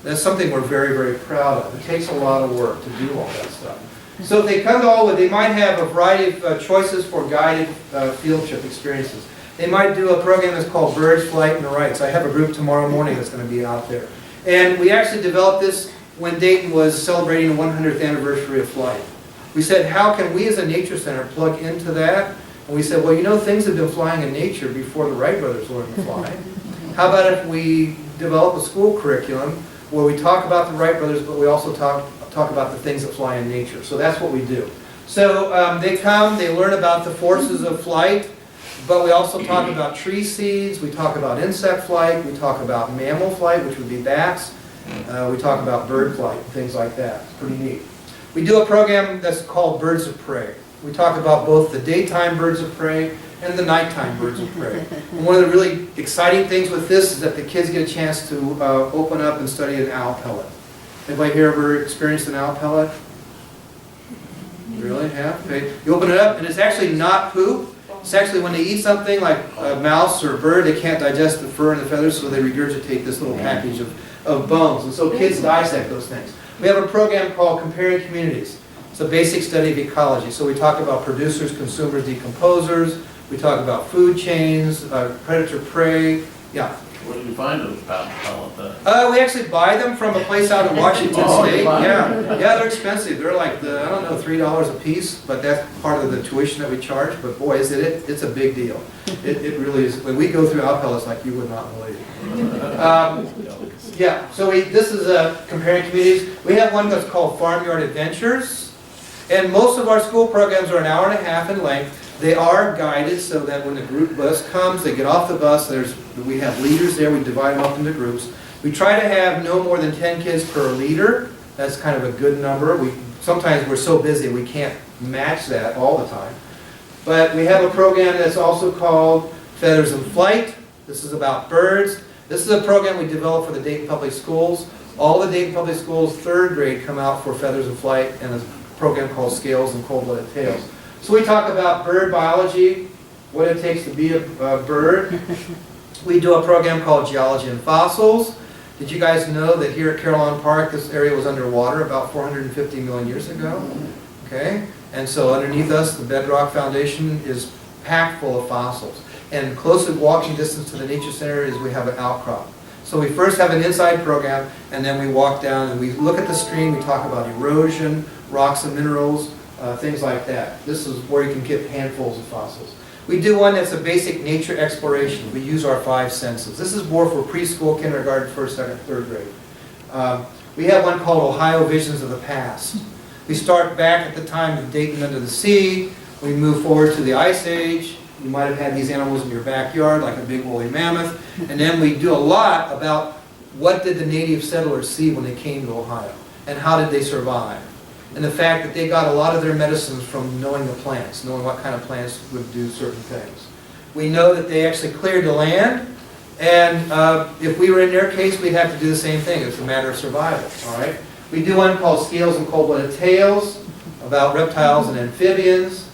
That's something we're very, very proud of. It takes a lot of work to do all that stuff. So if they come to Aullwood, they might have a variety of choices for guided field trip experiences. They might do a program that's called Birds, Flight, and the Rights. I have a group tomorrow morning that's going to be out there. And we actually developed this when Dayton was celebrating the 100th anniversary of flight. We said, how can we as a nature center plug into that? And we said, well, you know, things have been flying in nature before the Wright brothers learned to fly. How about if we develop a school curriculum where we talk about the Wright brothers, but we also talk about the things that fly in nature. So that's what we do. So they come, they learn about the forces of flight, but we also talk about tree seeds, we talk about insect flight, we talk about mammal flight, which would be bats, we talk about bird flight, things like that. It's pretty neat. We do a program that's called Birds of Prey. We talk about both the daytime birds of prey and the nighttime birds of prey. And one of the really exciting things with this is that the kids get a chance to open up and study an owl pellet. Anybody here ever experienced an owl pellet? Really? Yeah? Okay. You open it up and it's actually not poop. It's actually when they eat something like a mouse or a bird, they can't digest the fur and the feathers, so they regurgitate this little package of bones. And so kids dissect those things. We have a program called Comparing Communities. It's a basic study of ecology. So we talk about producers, consumers, decomposers. We talk about food chains, predator-prey. Yeah. Where do you find those pellets then? We actually buy them from a place out in Washington State. Yeah, they're expensive. They're like I don't know, $3 a piece, but that's part of the tuition that we charge. But boy, it's a big deal. It really is. When we go through owl pellets like you would not believe. Yeah. So this is comparing communities. We have one that's called Farmyard Adventures, and most of our school programs are an hour and a half in length. They are guided so that when the group bus comes, they get off the bus, we have leaders there, we divide them up into groups. We try to have no more than 10 kids per leader. That's kind of a good number. Sometimes we're so busy we can't match that all the time. But we have a program that's also called Feathers in Flight. This is about birds. This is a program we developed for the Dayton Public Schools. All the Dayton Public Schools, 3rd grade, come out for Feathers in Flight and a program called Scales and Cold-Blooded Tails. So we talk about bird biology, what it takes to be a bird. We do a program called Geology and Fossils. Did you guys know that here at Carillon Park, this area was underwater about 450 million years ago? Okay, and so underneath us, the bedrock foundation is packed full of fossils. And close at walking distance to the nature center is we have an outcrop. So we first have an inside program, and then we walk down and we look at the stream, we talk about erosion, rocks and minerals, things like that. This is where you can get handfuls of fossils. We do one that's a basic nature exploration. We use our 5 senses. This is more for preschool, kindergarten, first, second, third grade. We have one called Ohio Visions of the Past. We start back at the time of Dayton under the sea. We move forward to the Ice Age. You might have had these animals in your backyard, like a big woolly mammoth. And then we do a lot about what did the native settlers see when they came to Ohio, and how did they survive. And the fact that they got a lot of their medicines from knowing the plants, knowing what kind of plants would do certain things. We know that they actually cleared the land, and if we were in their case, we'd have to do the same thing. It's a matter of survival, all right? We do one called Scales and Cold-Blooded Tales, about reptiles and amphibians.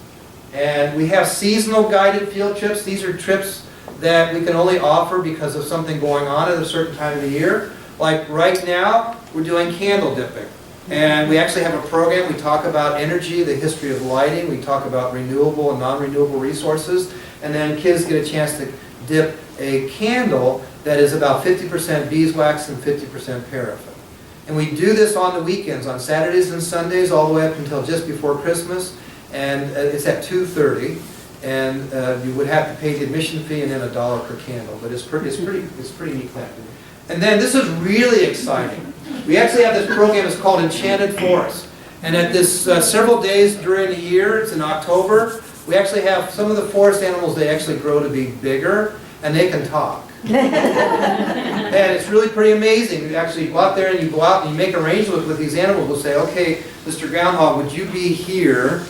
And we have seasonal guided field trips. These are trips that we can only offer because of something going on at a certain time of the year. Like right now, we're doing candle dipping. And we actually have a program. We talk about energy, the history of lighting. We talk about renewable and non-renewable resources. And then kids get a chance to dip a candle that is about 50% beeswax and 50% paraffin. And we do this on the weekends, on Saturdays and Sundays, all the way up until just before Christmas. And it's at 2:30. And you would have to pay the admission fee and then $1 per candle. But it's pretty neat thing. And then this is really exciting. We actually have this program. It's called Enchanted Forest. And at this several days during the year, it's in October, we actually have some of the forest animals, they actually grow to be bigger, and they can talk. And it's really pretty amazing. You actually go out there and you go out and you make arrangements with these animals. We'll say, okay, Mr. Groundhog, would you be here?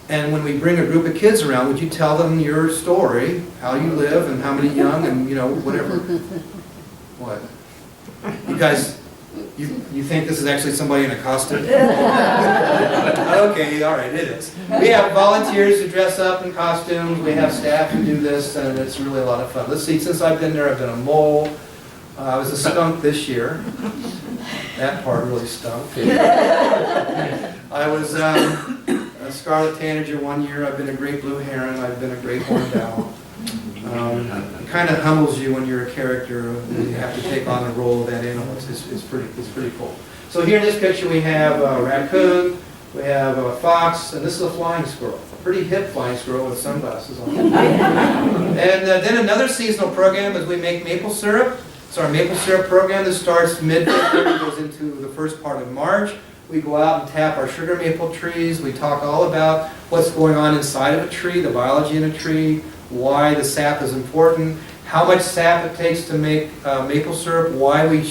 And when we bring a group of kids around, would you tell them your story, how you live and how many young and, you know, whatever. What? You guys, you think this is actually somebody in a costume? Okay, all right, it is. We have volunteers who dress up in costumes. We have staff who do this, and it's really a lot of fun. Let's see, since I've been there, I've been a mole. I was a skunk this year. That part really stunk. I was a scarlet tanager one year. I've been a great blue heron. I've been a great horned owl. It kind of humbles you when you're a character and you have to take on the role of that animal. It's pretty cool. So here in this picture we have a raccoon, we have a fox, and this is a flying squirrel. A pretty hip flying squirrel with sunglasses on. And then another seasonal program is we make maple syrup. It's our maple syrup program that starts mid-February, goes into the first part of March. We go out and tap our sugar maple trees. We talk all about what's going on inside of a tree, the biology in a tree, why the sap is important, how much sap it takes to make maple syrup, why we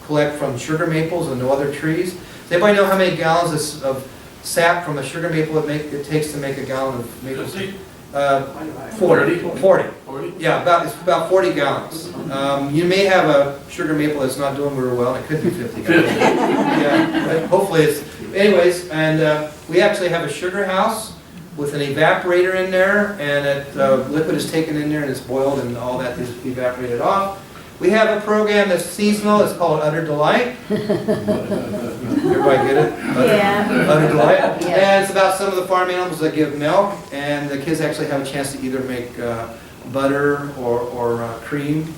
collect from sugar maples and no other trees. Does anybody know how many gallons of sap from a sugar maple it takes to make a gallon of maple syrup? 40. Yeah, it's about 40 gallons. You may have a sugar maple that's not doing very well, and it could be 50 gallons. Yeah, hopefully it's... Anyways, and we actually have a sugar house with an evaporator in there, and liquid is taken in there and it's boiled and all that is evaporated off. We have a program that's seasonal. It's called Utter Delight. Everybody get it? Utter Delight. Yeah. And it's about some of the farm animals that give milk, and the kids actually have a chance to either make butter or cream.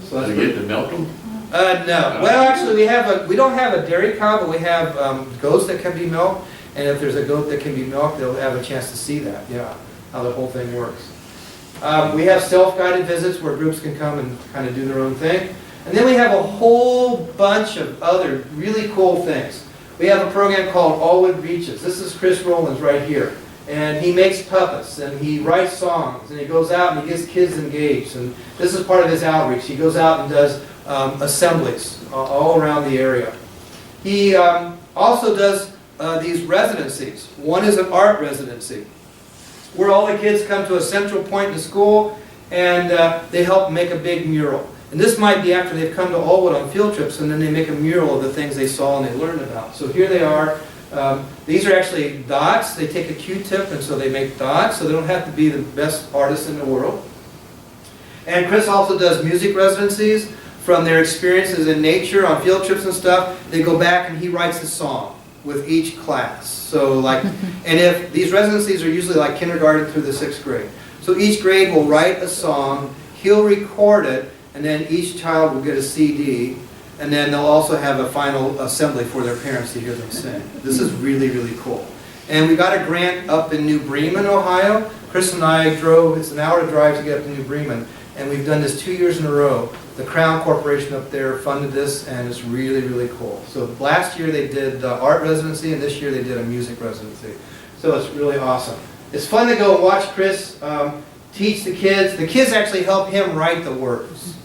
So that's Do you get to milk them? no. Well, actually, we don't have a dairy cow, but we have goats that can be milked. And if there's a goat that can be milked, they'll have a chance to see that, yeah, how the whole thing works. We have self-guided visits where groups can come and kind of do their own thing. And then we have a whole bunch of other really cool things. We have a program called Aullwood Reaches. This is Chris Rowlands right here. And he makes puppets, and he writes songs, and he goes out and he gets kids engaged. And this is part of his outreach. He goes out and does assemblies all around the area. He also does these residencies. One is an art residency, where all the kids come to a central point in the school and they help make a big mural. And this might be after they've come to Aullwood on field trips, and then they make a mural of the things they saw and they learned about. So here they are. These are actually dots. They take a Q-tip and so they make dots, so they don't have to be the best artists in the world. And Chris also does music residencies from their experiences in nature on field trips and stuff. They go back and he writes a song with each class. So like, and if these residencies are usually like kindergarten through the 6th grade. So each grade will write a song, he'll record it, and then each child will get a CD, and then they'll also have a final assembly for their parents to hear them sing. This is really, really cool. And we got a grant up in New Bremen, Ohio. Chris and I drove, it's an hour drive to get up to New Bremen, and we've done this 2 years in a row. The Crown Corporation up there funded this, and it's really, really cool. So last year they did art residency, and this year they did a music residency. So it's really awesome. It's fun to go watch Chris teach the kids. The kids actually help him write the words.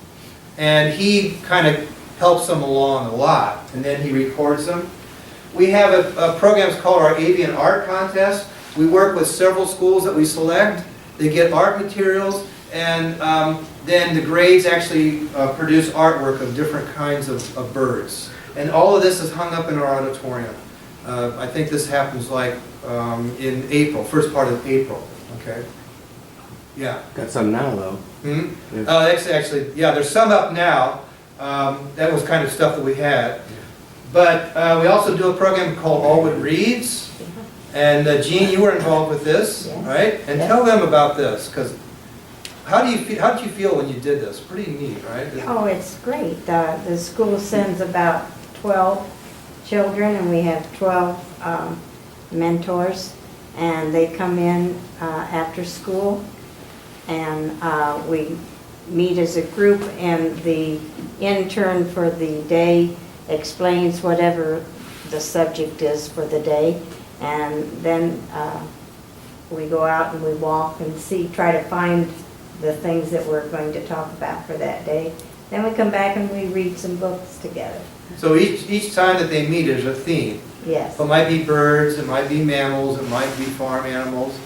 And he kind of helps them along a lot, and then he records them. We have a program called our Avian Art Contest. We work with several schools that we select. They get art materials, and then the grades actually produce artwork of different kinds of birds. And all of this is hung up in our auditorium. I think this happens like in April, first part of April, okay? Yeah. Got some now, though. Hmm? Yeah. Actually, yeah, there's some up now. That was kind of stuff that we had. But we also do a program called Aullwood Reads. And Jean, you were involved with this, Yes. right? And tell them about this, because how did you feel when you did this? Pretty neat, right? Oh, it's great. The school sends about 12 children, and we have 12 mentors, and they come in after school, and we meet as a group, and the intern for the day explains whatever the subject is for the day, and then we go out and we walk and try to find the things that we're going to talk about for that day. Then we come back and we read some books together. So each time that they meet, there's a theme. Yes. So it might be birds, it might be mammals, it might be farm animals.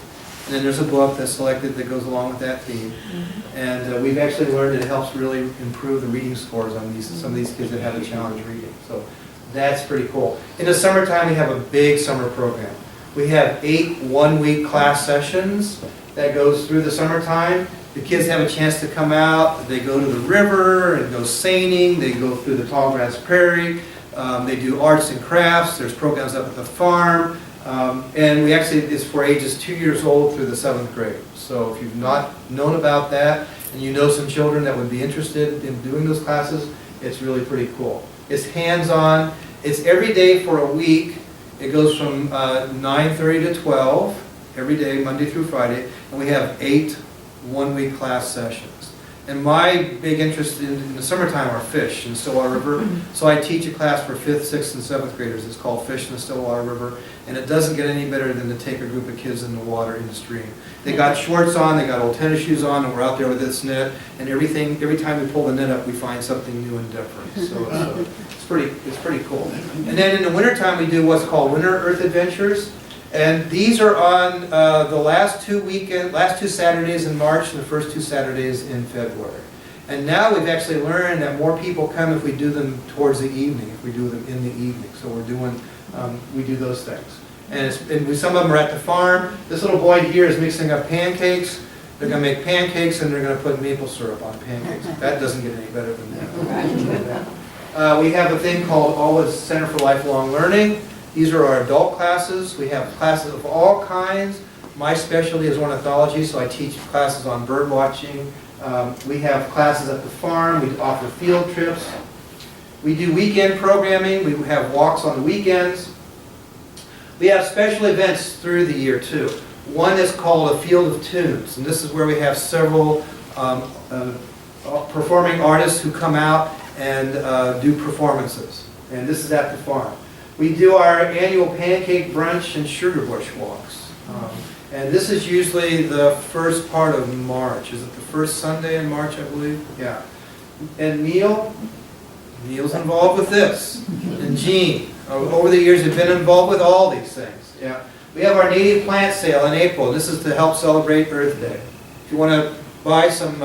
And then there's a book that's selected that goes along with that theme. Mm-hmm. And we've actually learned that it helps really improve the reading scores on some of these kids that have a challenge reading. So that's pretty cool. In the summertime, we have a big summer program. We have 8 one-week class sessions that goes through the summertime. The kids have a chance to come out. They go to the river and go seining. They go through the tall grass prairie. They do arts and crafts. There's programs up at the farm. And we actually, it's for ages 2 years old through the 7th grade. So if you've not known about that, and you know some children that would be interested in doing those classes, it's really pretty cool. It's hands-on. It's every day for a week. It goes from 9:30 to 12, every day, Monday through Friday. And we have 8 one-week class sessions. And my big interest in the summertime are fish in Stillwater River. So I teach a class for 5th, 6th, and 7th graders. It's called Fish in the Stillwater River. And it doesn't get any better than to take a group of kids in the water in the stream. They got shorts on, they got old tennis shoes on, and we're out there with this net. And every time we pull the net up, we find something new and different. So it's pretty cool. And then in the wintertime, we do what's called Winter Earth Adventures. And these are on the last two Saturdays in March and the first 2 Saturdays in February. And now we've actually learned that more people come if we do them towards the evening, if we do them in the evening. So we do those things. And some of them are at the farm. This little boy here is mixing up pancakes. They're going to make pancakes and they're going to put maple syrup on pancakes. That doesn't get any better than that. We have a thing called Aull Center for Lifelong Learning. These are our adult classes. We have classes of all kinds. My specialty is ornithology, so I teach classes on bird watching. We have classes at the farm. We offer field trips. We do weekend programming. We have walks on the weekends. We have special events through the year, too. One is called a Field of Tunes, and this is where we have several performing artists who come out and do performances. And this is at the farm. We do our annual pancake brunch and sugar bush walks. And this is usually the first part of March. Is it the first Sunday in March, I believe? Yeah. And Neil's involved with this. And Jean, over the years, have been involved with all these things. Yeah. We have our native plant sale in April. This is to help celebrate Earth Day. If you want to buy some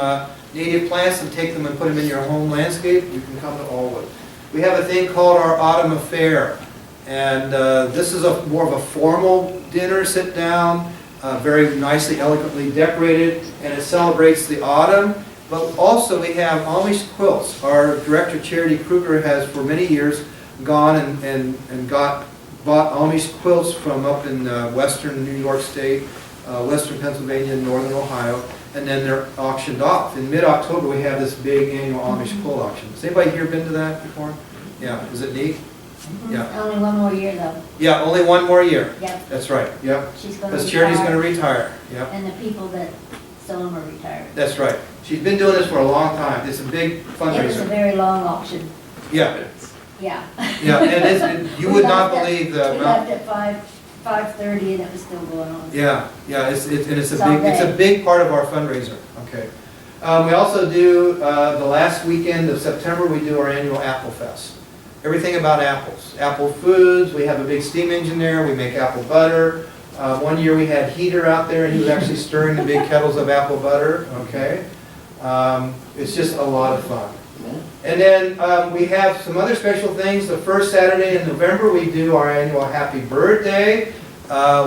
native plants and take them and put them in your home landscape, you can come to Aullwood. We have a thing called our Autumn Affair. And this is more of a formal dinner, sit down, very nicely, elegantly decorated, and it celebrates the autumn. But also we have Amish quilts. Our director, Charity Kruger, has for many years gone and bought Amish quilts from up in western New York State, western Pennsylvania, and northern Ohio, and then they're auctioned off. In mid-October, we have this big annual Amish quilt auction. Has anybody here been to that before? Yeah, is it neat? Yeah. Only one more year though. Yeah, only one more year. Yep. That's right, yep. She's gonna Because Charity's retire, gonna retire, yep. and the people that sell them are retired. That's right. She's been doing this for a long time. It's a big It was a fundraiser. very long auction, Yeah, yeah. yeah, and you would not believe the We amount. left at 5:30 and it was still going on. Yeah, yeah, it's It's a all big part of our fundraiser, okay. We also do, the last weekend of September, we do our annual Applefest. Everything about apples. Apple foods, we have a big steam engine there, we make apple butter. One year we had Heater out there and he was actually stirring the big kettles of apple butter, okay. It's just a lot of fun. And then we have some other special things. The first Saturday in November, we do our annual Happy Bird Day.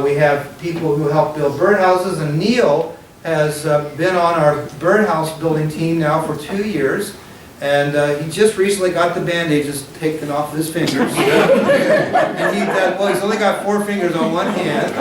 We have people who help build birdhouses, and Neil has been on our birdhouse building team now for 2 years. And he just recently got the bandages taken off of his fingers. And he's only got 4 fingers on one hand.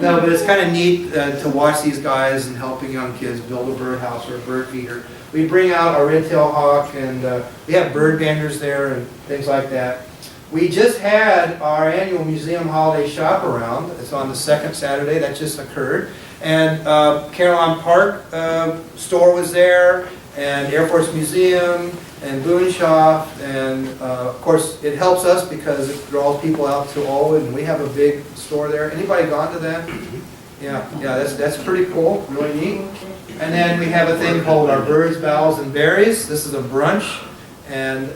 No, but it's kind of neat to watch these guys and helping young kids build a birdhouse or a bird feeder. We bring out our red-tailed hawk, and we have bird banders there and things like that. We just had our annual museum holiday shop around. It's on the second Saturday. That just occurred. And Carillon Park store was there, and Air Force Museum, and Boonshoff, and of course it helps us because it draws people out to Aullwood, and we have a big store there. Anybody gone to that? Yeah, that's pretty cool, really neat. And then we have a thing called our Birds, Boughs, and Berries. This is a brunch, and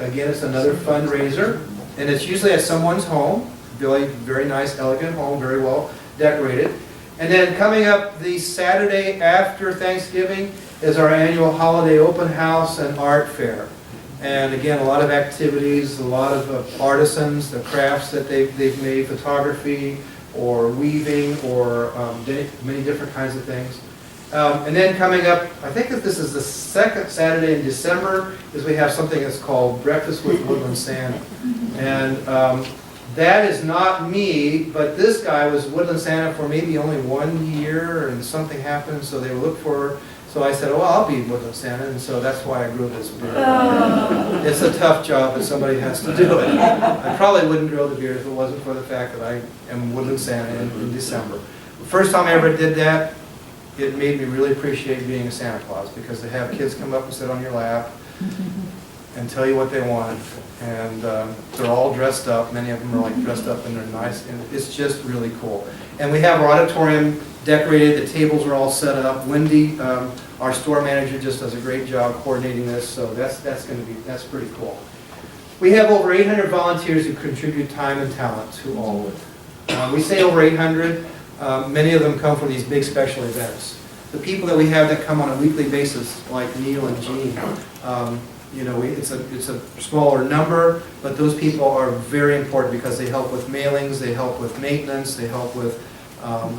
again, it's another fundraiser, and it's usually at someone's home, really very nice, elegant home, very well decorated. And then coming up the Saturday after Thanksgiving is our annual holiday open house and art fair. And again, a lot of activities, a lot of artisans, the crafts that they've made, photography or weaving or many different kinds of things. And then coming up, I think that this is the second Saturday in December, is we have something that's called Breakfast with Woodland Santa. And that is not me, but this guy was Woodland Santa for maybe only 1 year, and something happened, so they looked for. So I said, oh, I'll be Woodland Santa, and so that's why I grew this beard. Oh. It's a tough job, but somebody has to do it. I probably wouldn't grow the beard if it wasn't for the fact that I am Woodland Santa in December. The first time I ever did that, it made me really appreciate being a Santa Claus, because to have kids come up and sit on your lap and tell you what they want, and they're all dressed up. Many of them are like dressed up and they're nice, and it's just really cool. And we have our auditorium decorated, the tables are all set up. Wendy, our store manager, just does a great job coordinating this, so that's pretty cool. We have over 800 volunteers who contribute time and talent to Aullwood. We say over 800. Many of them come for these big special events. The people that we have that come on a weekly basis, like Neil and Jean, it's a smaller number, but those people are very important because they help with mailings, they help with maintenance, they help with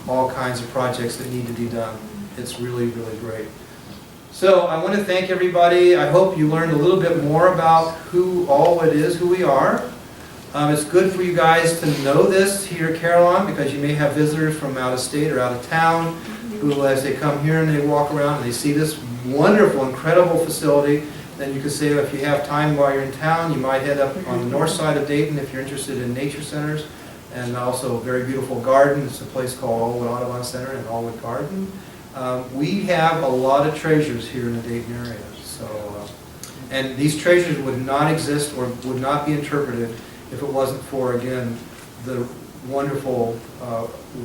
all kinds of projects that need to be done. It's really, really great. So I want to thank everybody. I hope you learned a little bit more about who Aullwood is, who we are. It's good for you guys to know this here at Carillon, because you may have visitors from out of state or out of town who, as they come here and they walk around and they see this wonderful, incredible facility, then you could say if you have time while you're in town, you might head up on the north side of Dayton if you're interested in nature centers, and also a very beautiful garden. It's a place called Aullwood Audubon Center and Aullwood Garden. We have a lot of treasures here in the Dayton area. And these treasures would not exist or would not be interpreted if it wasn't for, again, the wonderful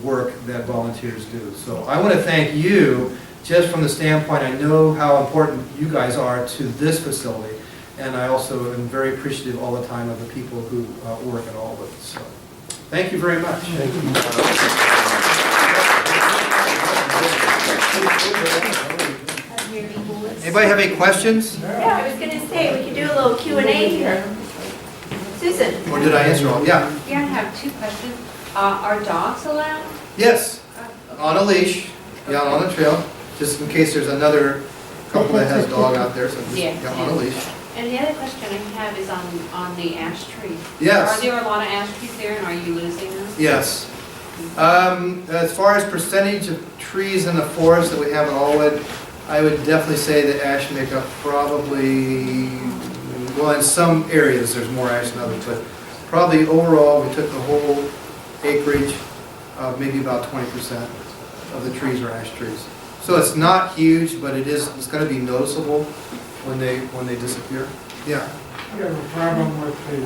work that volunteers do. So I want to thank you, just from the standpoint, I know how important you guys are to this facility, and I also am very appreciative all the time of the people who work at Aullwood. So thank you very much. Thank you. Anybody have any questions? Yeah, I was going to say, we could do a little Q&A here. Susan? Or did I answer all? Yeah. Yeah, I have 2 questions. Are dogs allowed? Yes. On a leash. Yeah, on the trail. just in case there's another couple that has a dog out there, so just Yeah. got on a leash. And the other question I have is on the ash trees. Yes. Are there a lot of ash trees there, and are you losing them? Yes. As far as percentage of trees in the forest that we have in Aullwood, I would definitely say that ash make up probably, well, in some areas there's more ash than others, but probably overall, we took the whole acreage, maybe about 20% of the trees are ash trees. So it's not huge, but it's going to be noticeable when they disappear. Yeah. You have a problem with the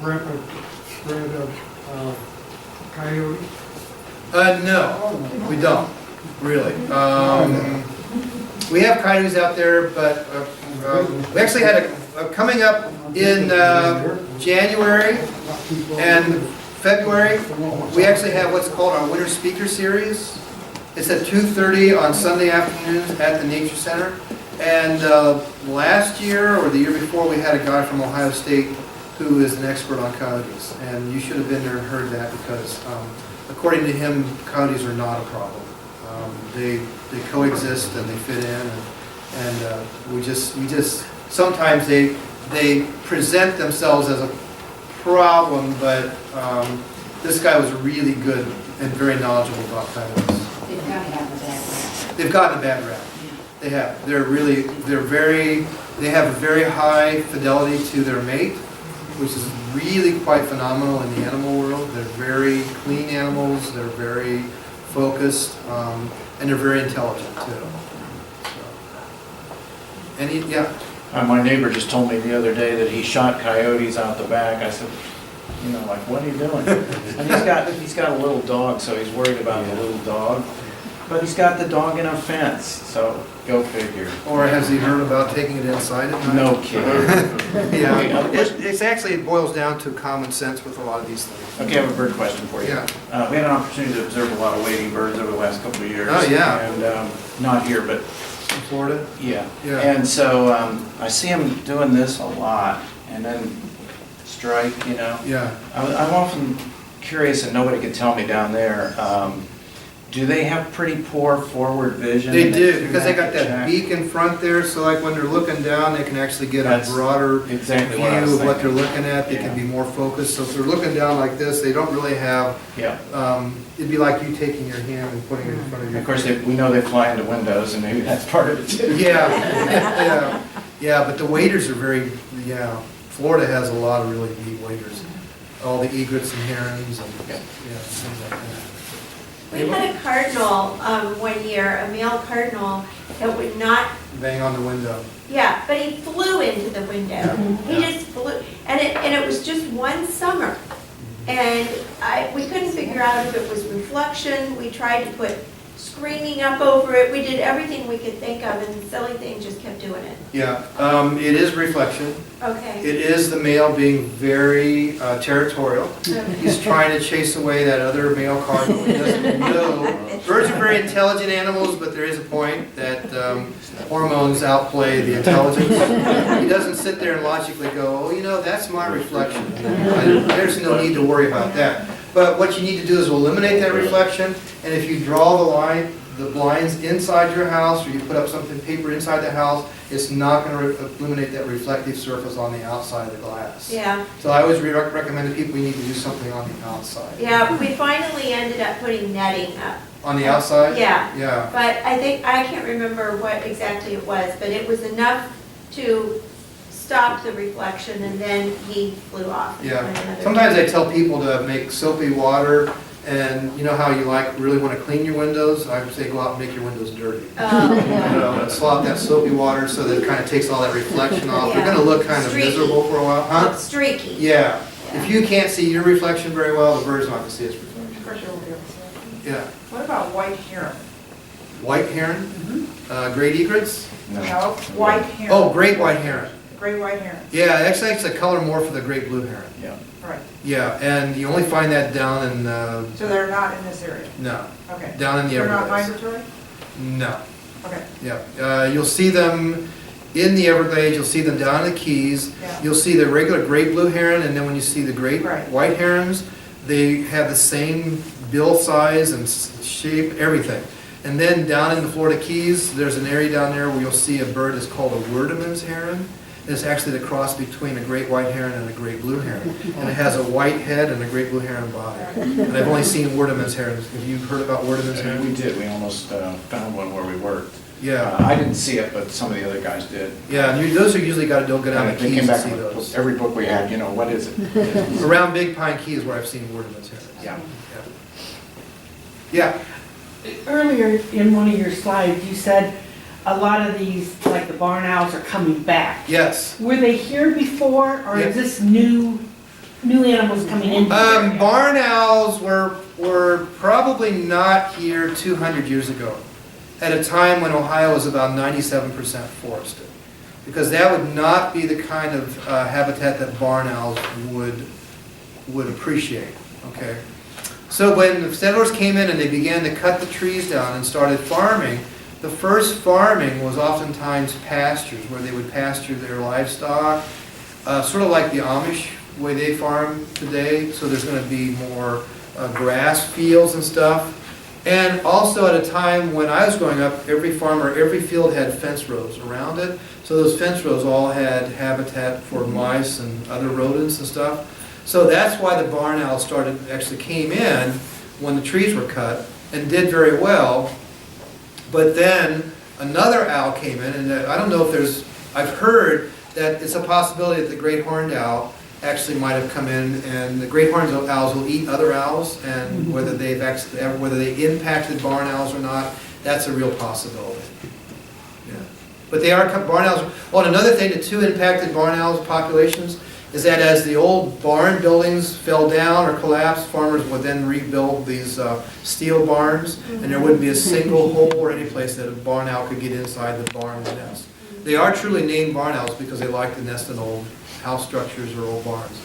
rapid spread of coyotes? No, we don't, really. We have coyotes out there, but we actually had coming up in January and February, we actually have what's called our Winter Speaker Series. It's at 2:30 on Sunday afternoons at the Nature Center. And last year or the year before, we had a guy from Ohio State who is an expert on coyotes. And you should have been there and heard that because according to him, coyotes are not a problem. They coexist and they fit in, and we just sometimes they present themselves as a problem, but this guy was really good and very knowledgeable about coyotes. They've got to have a bad rap. They've gotten a bad rap. They have. They have a very high fidelity to their mate, which is really quite phenomenal in the animal world. They're very clean animals. They're very focused, and they're very intelligent too. Yeah. My neighbor just told me the other day that he shot coyotes out the back. I said, like, what are you doing? And he's got a little dog, so he's worried about the little dog. But he's got the dog in a fence, so go figure. Or has he heard about taking it inside at night? No kidding. Yeah. It boils down to common sense with a lot of these things. Okay, I have a bird question for you. Yeah. We had an opportunity to observe a lot of wading birds over the last couple of years. Oh, yeah. And not here, but In Florida? yeah. Yeah. And so I see them doing this a lot, and then strike, Yeah. I'm often curious, and nobody could tell me down there, do they have pretty poor forward vision? They and do, can because they got that check? beak in front there, so like when they're looking down, they can actually get a That's broader exactly view what I was of what they're thinking. looking at. They can Yeah. be more focused. So if they're looking down like this, they don't really have, Yeah. it'd be like you taking your hand and putting it in front of And your. of course, we know they fly into windows, and maybe that's part of it too. Yeah, but the waders are very, Florida has a lot of really neat waders. All the egrets and herons and, things like that. We had a cardinal one year, a male cardinal, that would not, Bang on the window. yeah, but he flew into the window. He just flew, and it was just one summer. And we couldn't figure out if it was reflection. We tried to put screening up over it. We did everything we could think of, and the silly thing just kept doing it. Yeah, it is reflection. Okay. It is the male being very territorial. He's trying to chase away that other male cardinal. He doesn't know. Birds are very intelligent animals, but there is a point that hormones outplay the intelligence. He doesn't sit there and logically go, oh, that's my reflection. There's no need to worry about that. But what you need to do is eliminate that reflection, and if you draw the blinds inside your house, or you put up something paper inside the house, it's not going to eliminate that reflective surface on the outside of the glass. Yeah, So I always recommend to people you need to do something on the outside. yeah, we finally ended up putting netting up. On the outside? Yeah. Yeah. But I can't remember what exactly it was, but it was enough to stop the reflection, and then he flew off. and Yeah. went another- Sometimes I tell people to make soapy water, and you know how you really want to clean your windows? I would say go out and make your windows dirty. Oh, And slop that soapy water so that it kind of takes all that reflection off. You're Yeah. going to look kind of Streaky. miserable for a while, huh? It's streaky. Yeah. If you can't see your reflection very well, the bird's not going to see its reflection. Of course you won't be able to see it. Yeah. What about white heron? White heron, great egrets. No, white heron. Oh, great white heron. Great white heron, Yeah, actually it's a color more for the great blue heron. Yeah. right. Yeah, and you only find that down in, So they're not in this area? no, Okay. down in the They're not Everglades. migratory? No, Okay, yeah. You'll see them in the Everglades, you'll see them down in the Keys. yeah. You'll see the regular great blue heron, and then when you see the great Right. white herons, they have the same bill size and shape, everything. And then down in the Florida Keys, there's an area down there where you'll see a bird that's called a Werdemann's heron. It's actually the cross between a great white heron and a great blue heron. And it has a white head and a great blue heron body. And I've only seen Werdemann's herons. Have you heard about Werdemann's herons? We did, we almost found one where we worked. Yeah. I didn't see it, but some of the other guys did. Yeah, and those are usually don't go down the They Keys came to back see with those. every book we had, what is it? Around Big Pine Key is where I've seen Werdemann's herons. Yeah. Yeah. Earlier in one of your slides, you said a lot of these, like the barn owls, are coming back. Yes. Were they here before, or Yeah. is this new animals coming in? Barn owls were probably not here 200 years ago, at a time when Ohio was about 97% forested. Because that would not be the kind of habitat that barn owls would appreciate, okay? So when the settlers came in and they began to cut the trees down and started farming, the first farming was oftentimes pastures, where they would pasture their livestock, sort of like the Amish way they farm today. So there's going to be more grass fields and stuff. And also at a time when I was growing up, every field had fence rows around it. So those fence rows all had habitat for mice and other rodents and stuff. So that's why the barn owl actually came in when the trees were cut and did very well. But then another owl came in, and I don't know if I've heard that it's a possibility that the great horned owl actually might have come in, and the great horned owls will eat other owls, and whether they impacted barn owls or not, that's a real possibility. Yeah. But they are barn owls. Well, and another thing, the two impacted barn owls populations is that as the old barn buildings fell down or collapsed, farmers would then rebuild these steel barns, and there wouldn't be a single hole or any place that a barn owl could get inside the barn nest. They are truly named barn owls because they like to nest in old house structures or old barns.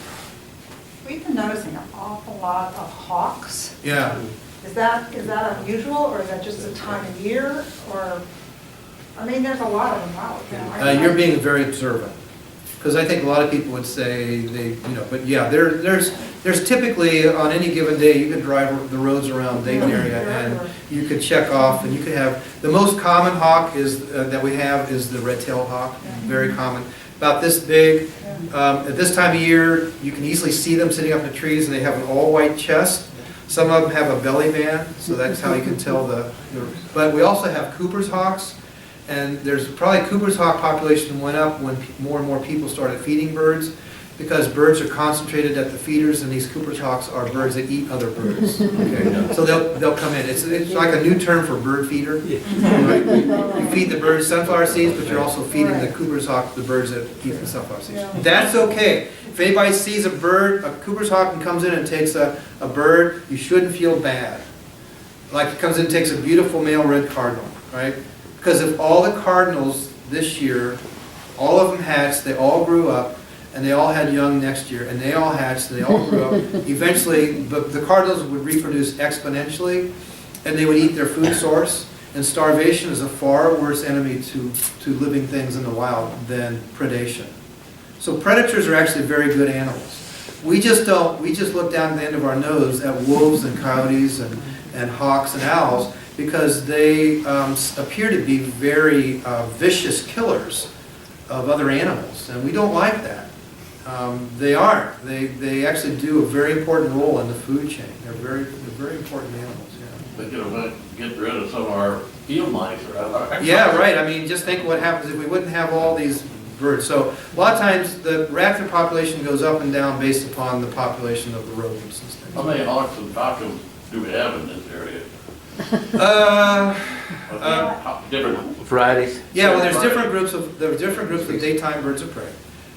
We've been noticing an awful lot of hawks. Yeah. Is that unusual, or is that just the time of year, or, I mean, there's a lot of them out. You're being very observant. Because I think a lot of people would say but yeah, there's typically, on any given day, you could drive the roads around Dayton area and you could check off, and you could have, the most common hawk that we have is the red-tailed hawk, very common. About this big. At this time of year, you can easily see them sitting up in the trees, and they have an all-white chest. Some of them have a belly band, so that's how you can tell but we also have Cooper's hawks. And there's probably Cooper's hawk population went up when more and more people started feeding birds, because birds are concentrated at the feeders, and these Cooper's hawks are birds that eat other birds. Okay? So they'll come in. It's like a new term for bird feeder. Right? You feed the birds sunflower seeds, but you're also feeding the Cooper's hawk the birds that eat the sunflower seeds. That's okay. If anybody sees a Cooper's hawk, and comes in and takes a bird, you shouldn't feel bad. Like it comes in and takes a beautiful male red cardinal, right? Because if all the cardinals this year, all of them hatched, they all grew up, and they all had young next year, and they all hatched, and they all grew up, eventually the cardinals would reproduce exponentially, and they would eat their food source. And starvation is a far worse enemy to living things in the wild than predation. So predators are actually very good animals. We just look down the end of our nose at wolves and coyotes and hawks and owls, because they appear to be very vicious killers of other animals, and we don't like that. They aren't. They actually do a very important role in the food chain. They're very important animals. Yeah. They could get rid of some of our field mice, right? Yeah, right. I mean, just think what happens if we wouldn't have all these birds. So a lot of times the raptor population goes up and down based upon the population of the rodents and stuff. How many hawks and falcons do we have in this area? Different varieties. Yeah, well, there's different groups of daytime birds of prey.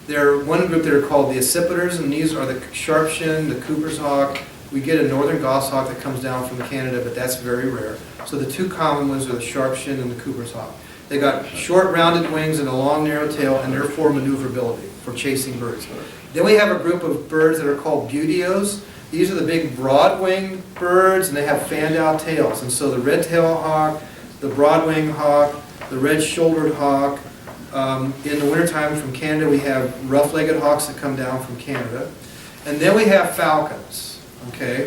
There are one group that are called the accipiters, and these are the sharpshin, the Cooper's hawk. We get a northern goshawk that comes down from Canada, but that's very rare. So the two common ones are the sharpshin and the Cooper's hawk. They got short, rounded wings and a long, narrow tail, and therefore maneuverability for chasing birds. Then we have a group of birds that are called buteos. These are the big broad-winged birds, and they have fanned-out tails. And so the red-tailed hawk, the broad-winged hawk, the red-shouldered hawk. In the wintertime from Canada, we have rough-legged hawks that come down from Canada. And then we have falcons, okay?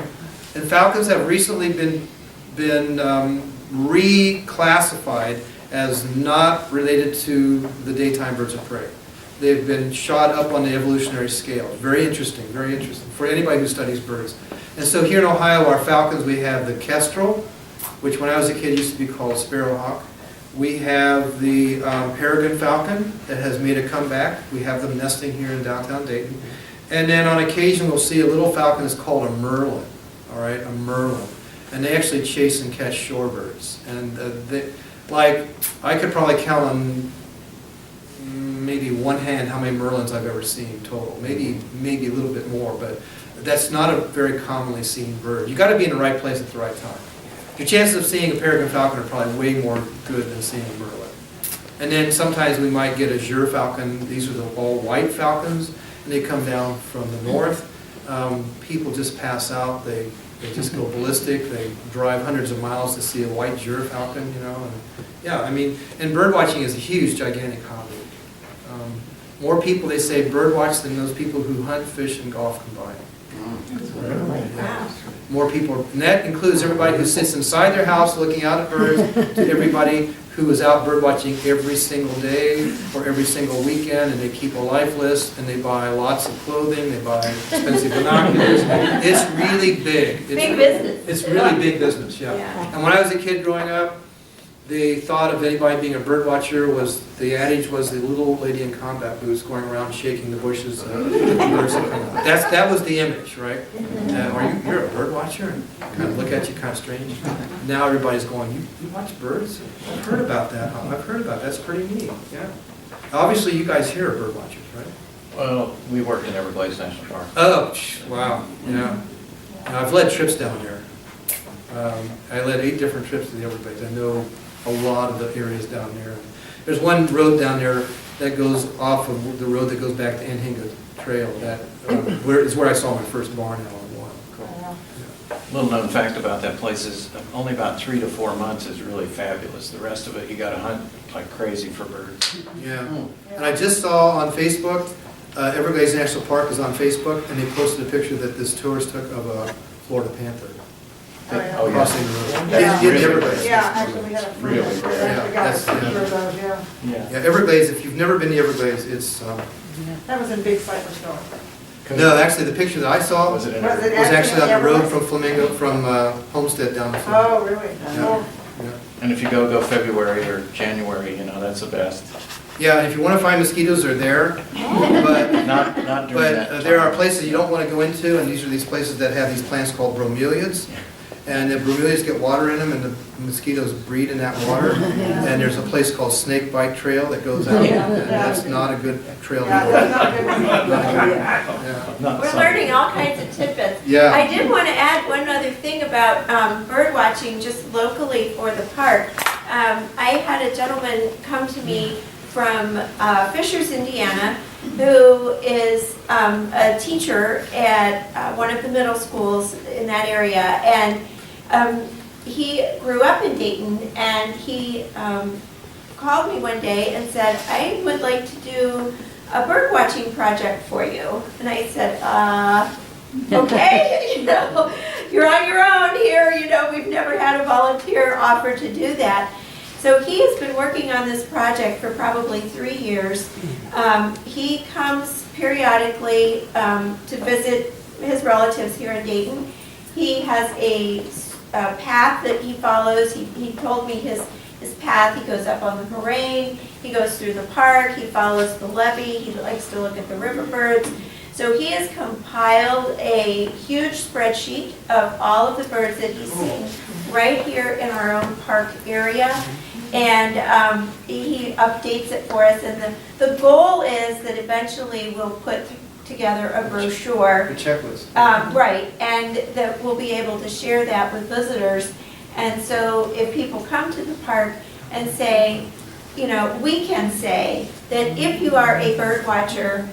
And falcons have recently been reclassified as not related to the daytime birds of prey. They've been shot up on the evolutionary scale. Very interesting for anybody who studies birds. And so here in Ohio, our falcons, we have the kestrel, which when I was a kid used to be called sparrowhawk. We have the peregrine falcon that has made a comeback. We have them nesting here in downtown Dayton. And then on occasion we'll see a little falcon that's called a merlin, all right, a merlin. And they actually chase and catch shorebirds. And I could probably count on maybe one hand how many merlins I've ever seen total. Maybe a little bit more, but that's not a very commonly seen bird. You got to be in the right place at the right time. Your chances of seeing a peregrine falcon are probably way more good than seeing a merlin. And then sometimes we might get a Jura falcon. These are the all-white falcons, and they come down from the north. People just pass out. They just go ballistic. They drive hundreds of miles to see a white Jura falcon, you know. And yeah, I mean, and bird watching is a huge, gigantic hobby. More people, they say, bird watch than those people who hunt, fish, and golf combined. Wow. More people, and that includes everybody who sits inside their house looking out at birds, to everybody who is out bird watching every single day or every single weekend, and they keep a life list, and they buy lots of clothing, they buy expensive binoculars. It's really big. Big business. It's really big business, yeah. Yeah. And when I was a kid growing up, the thought of anybody being a bird watcher was, the adage was the little old lady in combat boots going around shaking the bushes. The birds would come out. That was the image, right? You're a bird watcher? And kind of look at you kind of strange. Now everybody's going, you watch birds? I've heard about that. I've heard about that. That's pretty neat, yeah. Obviously you guys here are bird watchers, right? Well, we worked in Everglades National Park. Oh, wow, yeah. And I've led trips down there. I led 8 different trips to the Everglades. I know a lot of the areas down there. There's one road down there that goes off of the road that goes back to Anhinga Trail. That is where I saw my first barn owl in Aull. Little known fact about that place is only about 3 to 4 months is really fabulous. The rest of it, you got to hunt like crazy for birds. Yeah, and I just saw on Facebook, Everglades National Park is on Facebook, and they posted a picture that this tourist took of a Florida panther. Oh, yeah. Crossing the road. Yeah. In the Everglades. Yeah, actually, we had a friend Really? that got a That's- picture of those, yeah. Yeah, Everglades, if you've never been to Everglades, it's, That was in Big Cypress North. no, actually, the picture that I saw Was was it in Was it actually on the road Everglades? from Flamingo, from Homestead down to Flamingo. Oh, really? Oh. Yeah. And if you go February or January, you know, that's the best. Yeah, and if you want to find mosquitoes, they're there, but, Not during that but there are time. places you don't want to go into, and these are these places that have these plants called bromeliads. And the bromeliads get water in them, and the mosquitoes breed in that water. And there's a place called Snake Bite Trail that goes out, and that's not a good trail to Yeah, go. that's not good. Not good. Yeah. Not We're some- learning all kinds of tidbits. Yeah. I did want to add one other thing about bird watching just locally for the park. I had a gentleman come to me from Fishers, Indiana, who is a teacher at one of the middle schools in that area. And he grew up in Dayton, and he called me one day and said, I would like to do a bird watching project for you. And I said, okay, you know, you're on your own here, you know, we've never had a volunteer offer to do that. So he has been working on this project for probably 3 years. He comes periodically to visit his relatives here in Dayton. He has a path that he follows. He told me his path. He goes up on the moraine, he goes through the park, he follows the levee, he likes to look at the river birds. So he has compiled a huge spreadsheet of all of the birds that he's seen right here in our own park area. And he updates it for us, and the goal is that eventually we'll put together a brochure. The checklist. Right, and that we'll be able to share that with visitors. And so if people come to the park and say, you know, we can say that if you are a bird watcher,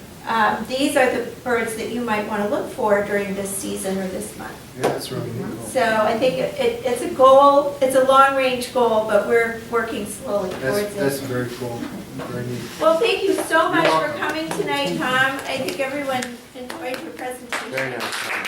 these are the birds that you might want to look for during this season or this month. Yeah, that's really cool. So I think it's a goal, it's a long-range goal, but we're working slowly towards That's it. very cool, very neat. Well, thank you so much You're for welcome. coming tonight, Tom. I think everyone enjoyed your presentation. Very nice.